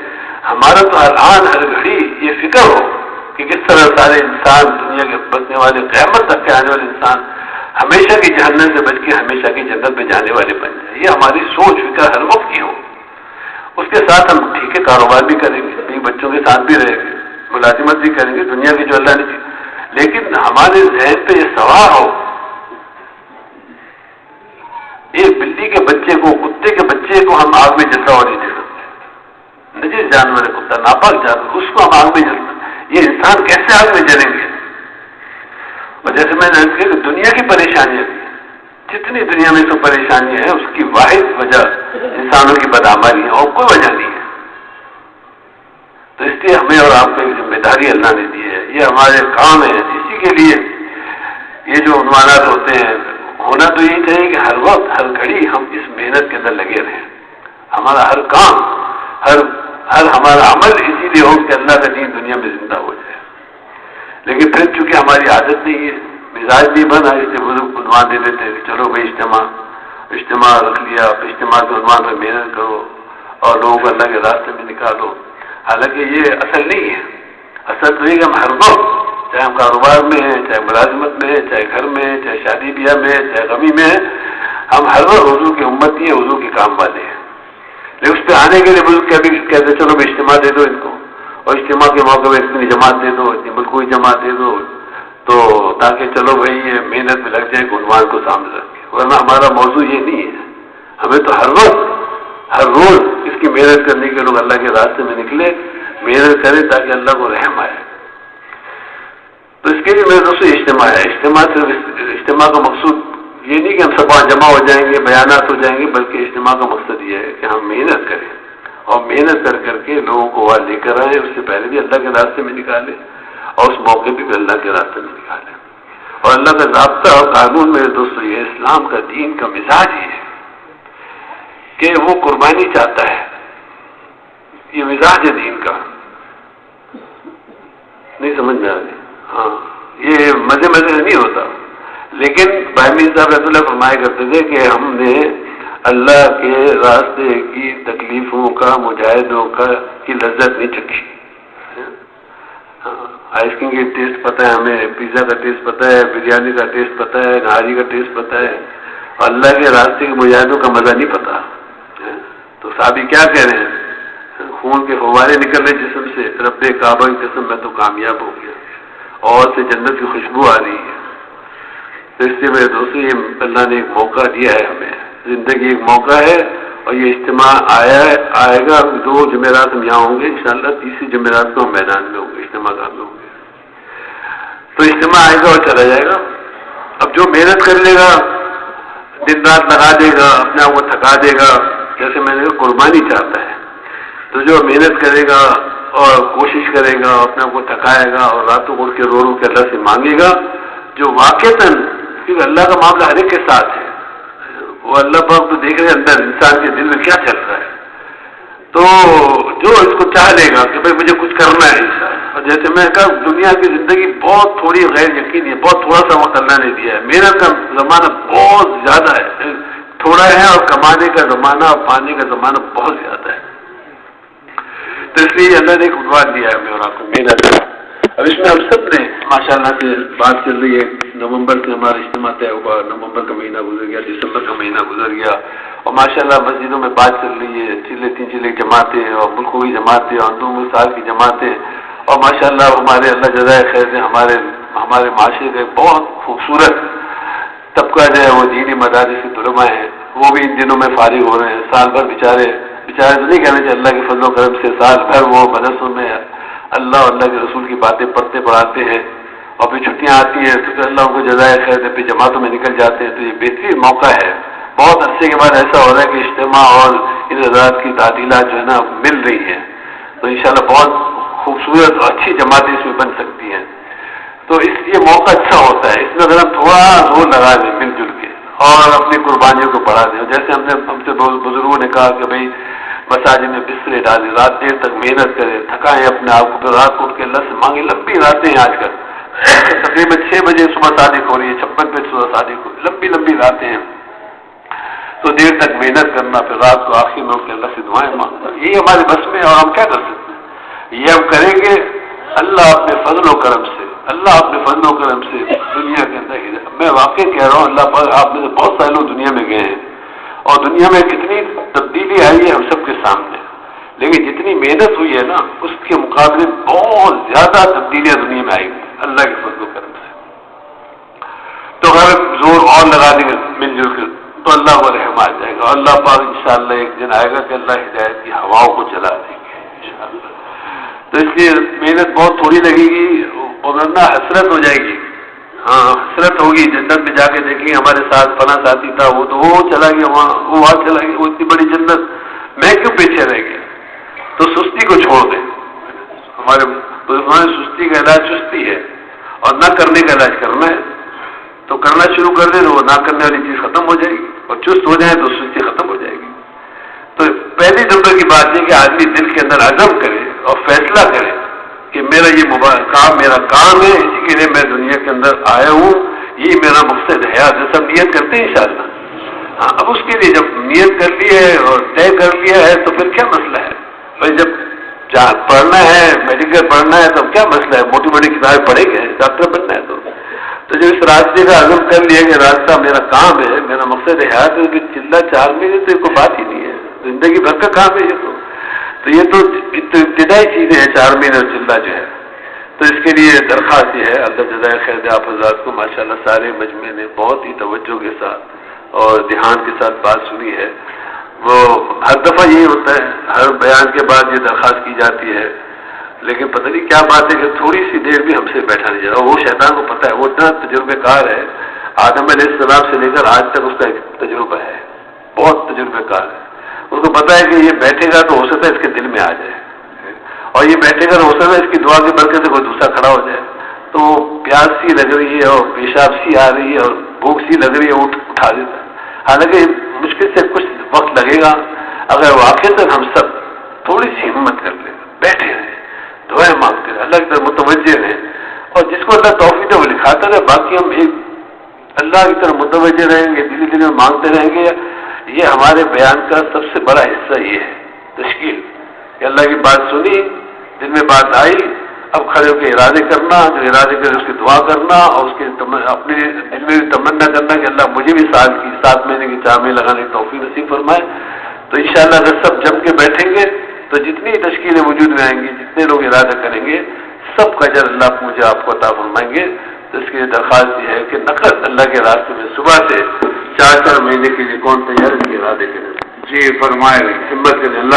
ہمارا تو ہر آن ہر گھڑی یہ فکر ہو کہ کس طرح سارے انسان دنیا کے بسنے والے، قیامت تک کے آنے والے انسان ہمیشہ کی جہنم سے بچ کے ہمیشہ کی جنت میں جانے والے بن جائیں، یہ ہماری سوچ فکر ہر وقت کی ہو۔ اس کے ساتھ ہم ٹھیک ہے کاروبار بھی کریں گے، اپنے بچوں کے ساتھ بھی رہیں گے، ملازمت بھی کریں گے دنیا کی جو اللہ نے کی، لیکن ہمارے ذہن پہ یہ سوار ہو، ایک بلی کے بچے کو، کتے کے بچے کو ہم آگ میں جلتا ہوا نہیں دے سکتے، نجس جانور ہے کتا، ناپاک جانور، اس کو ہم آگ میں جلتا، یہ انسان کیسے آگ میں جلیں گے؟ اور جیسے میں نے کہا کہ دنیا کی پریشانیاں، جتنی دنیا میں سب پریشانیاں ہیں، اس کی واحد وجہ انسانوں کی بدعملی ہے، اور کوئی وجہ نہیں ہے۔ تو اس لیے ہمیں اور آپ کو ایک ذمہ داری اللہ نے دی ہے، یہ ہمارے کام ہے، اسی کے لیے یہ جو عنوانات ہوتے ہیں، ہونا تو یہی چاہیے کہ ہر وقت ہر گھڑی ہم اس محنت کے اندر لگے رہیں، ہمارا ہر کام، ہر ہمارا عمل اسی لیے ہو کہ اللہ کا دین دنیا میں زندہ ہو جائے۔ لیکن پھر چونکہ ہماری عادت نہیں ہے، مزاج نہیں بنا، اس لیے بزرگ عنوان دے دیتے کہ چلو بھائی اجتماع رکھ لیا، اجتماع کے عنوان پر محنت کرو اور لوگوں کو اللہ کے راستے میں نکالو، حالانکہ یہ اصل نہیں ہے۔ اصل تو یہ کہ ہم ہر وقت چاہے ہم کاروبار میں ہیں، چاہے ملازمت میں ہے، چاہے گھر میں ہے، چاہے شادی بیاہ میں ہے، چاہے غمی میں ہے، ہم ہر وقت حضور کی امتی ہیں، حضور کے کام والے ہیں. لیکن اس پہ آنے کے لیے ملک کبھی کہتے چلو میں اجتماع دے دو ان کو، اور اجتماع کے موقع میں اتنی جماعت دے دو، اتنی ملکوئی جماعت دے دو، تو تاکہ چلو بھائی یہ محنت میں لگ جائے عنوان کو سامنے رکھ کے. ورنہ ہمارا موضوع یہ نہیں ہے. ہمیں تو ہر وقت ہر روز اس کی محنت کرنے کے لوگ اللہ کے راستے میں نکلے، محنت کریں تاکہ اللہ کو رحم آئے. تو اس کے لیے میرے دوستوں اجتماع ہے. اجتماع صرف اجتماع کا مقصود یہ نہیں کہ ہم سب وہاں جمع ہو جائیں گے، بیانات ہو جائیں گے، بلکہ اجتماع کا مقصد یہ ہے کہ ہم محنت کریں اور محنت کر کے لوگوں کو وہاں لے کر آئیں. اس سے پہلے بھی اللہ کے راستے میں نکالیں اور اس موقع پہ بھی اللہ کے راستے میں نکالیں. اور اللہ کا ضابطہ اور قانون میرے دوستوں یہ اسلام کا دین کا مزاج یہ ہے کہ وہ قربانی چاہتا ہے. یہ مزاج ہے دین کا. نہیں سمجھ میں آ رہی؟ ہاں، یہ مزے سے نہیں ہوتا. لیکن بھائی میر صاحب رحمۃ اللہ فرمایا کرتے تھے کہ ہم نے اللہ کے راستے کی تکلیفوں کا، مجاہدوں کی لذت نہیں چکھی. آئس کریم کی ٹیسٹ پتہ ہے ہمیں، پیزا کا ٹیسٹ پتہ ہے، بریانی کا ٹیسٹ پتہ ہے، نہاری کا ٹیسٹ پتہ ہے، اللہ کے راستے کے مجاہدوں کا مزہ نہیں پتہ. تو صحابی کیا کہہ رہے ہیں؟ خون کے فوارے نکل رہے جسم سے، رب کعبہ کی قسم میں تو کامیاب ہو گیا، اور سے جنت کی خوشبو آ رہی ہے. تو اس لیے میرے دوستوں یہ اللہ نے ایک موقع دیا ہے ہمیں. زندگی ایک موقع ہے اور یہ اجتماع آئے گا. 2 جمعرات ہم یہاں ہوں گے انشاءاللہ، تیسری جمعرات کو ہم میدان میں ہوں گے، اجتماع گاہ میں ہوں گے. تو اجتماع آئے گا اور چلا جائے گا. اب جو محنت کر لے گا، دن رات لگا دے گا، اپنے آپ کو تھکا دے گا، جیسے میں نے قربانی چاہتا ہے، تو جو محنت کرے گا اور کوشش کرے گا، اپنے آپ کو تھکائے گا اور راتوں اٹھ کے رو کے اللہ سے مانگے گا، جو واقعتاً کیونکہ اللہ کا معاملہ ہر ایک کے ساتھ ہے. وہ اللہ پاک تو دیکھ رہے اندر انسان کے دل میں کیا چل رہا ہے. تو جو اس کو چاہ لے گا کہ بھائی مجھے کچھ کرنا ہے انسان. اور جیسے میں کہا دنیا کی زندگی بہت تھوڑی غیر یقینی ہے، بہت تھوڑا سا وقت اللہ نے دیا ہے. محنت کا زمانہ بہت زیادہ ہے، تھوڑا ہے، اور کمانے کا زمانہ اور پانے کا زمانہ بہت زیادہ ہے. تو اس لیے اللہ نے ایک عنوان دیا ہے ہمیں اور آپ کو، محنت. اب اس میں ہم سب نے ماشاءاللہ سے بات چل رہی ہے. نومبر سے ہمارا اجتماع طے ہوا، نومبر کا مہینہ گزر گیا، دسمبر کا مہینہ گزر گیا، اور ماشاءاللہ مسجدوں میں بات چل رہی ہے. چلے 3 چلے جماعتیں اور ملکوں کی جماعتیں اور اندرون سال کی جماعتیں. اور ماشاءاللہ ہمارے اللہ جزائے خیر سے ہمارے معاشرے کا ایک بہت خوبصورت طبقہ جو ہے وہ دینی مدارس کے طلباء ہیں. وہ بھی ان دنوں میں فارغ ہو رہے ہیں. سال بھر بیچارے تو نہیں کہنا چاہیے، اللہ کے فضل و کرم سے سال بھر وہ مدرسوں میں اللہ اور اللہ کے رسول کی باتیں پڑھتے پڑھاتے ہیں، اور پھر چھٹیاں آتی ہیں تو پھر اللہ ان کو جزائے خیر دے، پھر جماعتوں میں نکل جاتے ہیں. تو یہ بہترین موقع ہے. بہت عرصے کے بعد ایسا ہو رہا ہے کہ اجتماع اور ان حضرات کی تعطیلات جو ہے نا مل رہی ہیں. تو انشاءاللہ بہت خوبصورت اور اچھی جماعتیں اس میں بن سکتی ہیں. تو اس لیے موقع اچھا ہوتا ہے. اس میں اگر ہم تھوڑا زور لگا دیں مل جل کے اور اپنی قربانیوں کو بڑھا دیں، جیسے ہم سے بزرگوں نے کہا کہ بھائی مساجد میں بسترے ڈالیں، رات دیر تک محنت کریں، تھکائیں اپنے آپ کو، پھر رات اٹھ کے اللہ سے مانگیں. لمبی راتیں ہیں آج کل، تقریباً 6 بجے صبح صادق ہو رہی ہے، 56 پہ صبح صادق ہو رہی ہے، لمبی راتیں ہیں. تو دیر تک محنت کرنا، پھر رات کو آخر میں اٹھ کے اللہ سے دعائیں مانگنا، یہ ہمارے بس میں. اور ہم کیا کر سکتے ہیں؟ یہ ہم کریں گے اللہ اپنے فضل و کرم سے، اللہ اپنے فضل و کرم سے دنیا کے اندر. میں واقعی کہہ رہا ہوں، اللہ پاک آپ میں سے بہت سارے لوگ دنیا میں گئے ہیں اور دنیا میں کتنی تبدیلی آئی ہے ہم سب کے سامنے. لیکن جتنی محنت ہوئی ہے نا اس کے مقابلے بہت زیادہ تبدیلیاں دنیا میں آئی اللہ کے فضل و کرم سے. تو اگر زور اور لگا دیں گے مل جل کر تو اللہ کو رحم آ جائے گا. اللہ پاک انشاءاللہ ایک دن آئے گا کہ اللہ ہدایت کی ہواؤں کو چلا دیں گے انشاءاللہ. تو اس لیے محنت بہت تھوڑی لگے گی اور ورنہ حسرت ہو جائے گی. ہاں حسرت ہوگی. جنت میں جا کے دیکھیں ہمارے ساتھ فلاں ساتھی تھا، وہ تو وہ چلا گیا وہاں، وہ وہاں چلا گیا، وہ اتنی بڑی جنت، میں کیوں پیچھے رہ گیا. تو سستی کو چھوڑ دیں. ہمارے سستی کا علاج سستی ہے اور نہ کرنے کا علاج کرنا ہے. تو کرنا شروع کر دیں تو وہ نہ کرنے والی چیز ختم ہو جائے گی، اور چست ہو جائے تو سستی ختم ہو جائے گی. تو پہلی نمبر کی بات یہ کہ آدمی دل کے اندر عزم کرے اور فیصلہ کرے کہ میرا یہ کام میرا کام ہے، اسی کے لیے میں دنیا کے اندر آیا ہوں، یہ میرا مقصد ہے. جیسا نیت کرتے ہیں انشاءاللہ. ہاں اب اس کے لیے جب نیت کر لی ہے اور طے کر لیا ہے تو پھر کیا مسئلہ ہے. بھائی جب جہاں پڑھنا ہے میڈیکل پڑھنا ہے تو کیا مسئلہ ہے, موٹی موٹی کتابیں پڑھیں گے, ڈاکٹر بننا ہے تو جو اس راستے کا عزم کر لیا کہ راستہ میرا کام ہے, میرا مقصد حیات ہے, کہ چلہ 4 مہینے تو کوئی بات ہی نہیں ہے, زندگی بھر کا کام ہے یہ تو ابتدائی چیزیں ہیں 4 مہینے اور چلہ جو ہے. تو اس کے لیے درخواست یہ ہے, اللہ جزائے خیر دے آپ حضرات کو, ماشاءاللہ سارے مجمع نے بہت ہی توجہ کے ساتھ اور دھیان کے ساتھ بات سنی ہے. وہ ہر دفعہ یہی ہوتا ہے, ہر بیان کے بعد یہ درخواست کی جاتی ہے, لیکن پتہ نہیں کیا بات ہے کہ تھوڑی سی دیر بھی ہم سے بیٹھا نہیں جا رہا. وہ شیطان کو پتہ ہے, وہ اتنا تجربے کار ہے, آدم علیہ السلام سے لے کر آج تک اس کا ایک تجربہ ہے, بہت تجربے کار ہے. اس کو پتہ ہے کہ یہ بیٹھے گا تو ہو سکتا ہے اس کے دل میں آ جائے, اور یہ بیٹھے گا تو ہو سکتا ہے اس کی دعا کی برکت سے کوئی دوسرا کھڑا ہو جائے. تو پیاس سی لگ رہی ہے اور پیشاب سی آ رہی ہے اور بھوک سی لگ رہی ہے, اٹھا دیتا ہے. حالانکہ مشکل سے کچھ وقت لگے گا, اگر واقعی ہم سب تھوڑی سی ہمت کر لیں, بیٹھے رہیں, دعائیں مانگتے رہیں, اللہ کی طرف متوجہ رہیں, اور جس کو اللہ توفیق ہے وہ لکھاتا رہے, باقی ہم ایک اللہ کی طرف متوجہ رہیں گے, دلی دلی میں مانگتے رہیں گے. یہ ہمارے بیان کا سب سے بڑا حصہ یہ ہے تشکیل, کہ اللہ کی بات سنی, دل میں بات آئی, اب کھڑے ہو کے ارادے کرنا, جو ارادے کرے اس کی دعا کرنا, اور اس کے اپنے دل میں بھی تمنا کرنا کہ اللہ مجھے بھی 7 مہینے کی 4 مہینے لگانے کی توفیق نصیب فرمائے. تو انشاءاللہ اگر سب جم کے بیٹھیں گے تو جتنی تشکیلیں وجود میں آئیں گی, جتنے لوگ ارادہ کریں گے, سب کا اجر اللہ مجھے آپ کو عطا فرمائیں گے. تو اس کی درخواست یہ ہے کہ نقد اللہ کے راستے میں صبح سے 4 مہینے کے لیے کون تیار ہے ارادے کریں. جی فرمائے, ہمت کریں, اللہ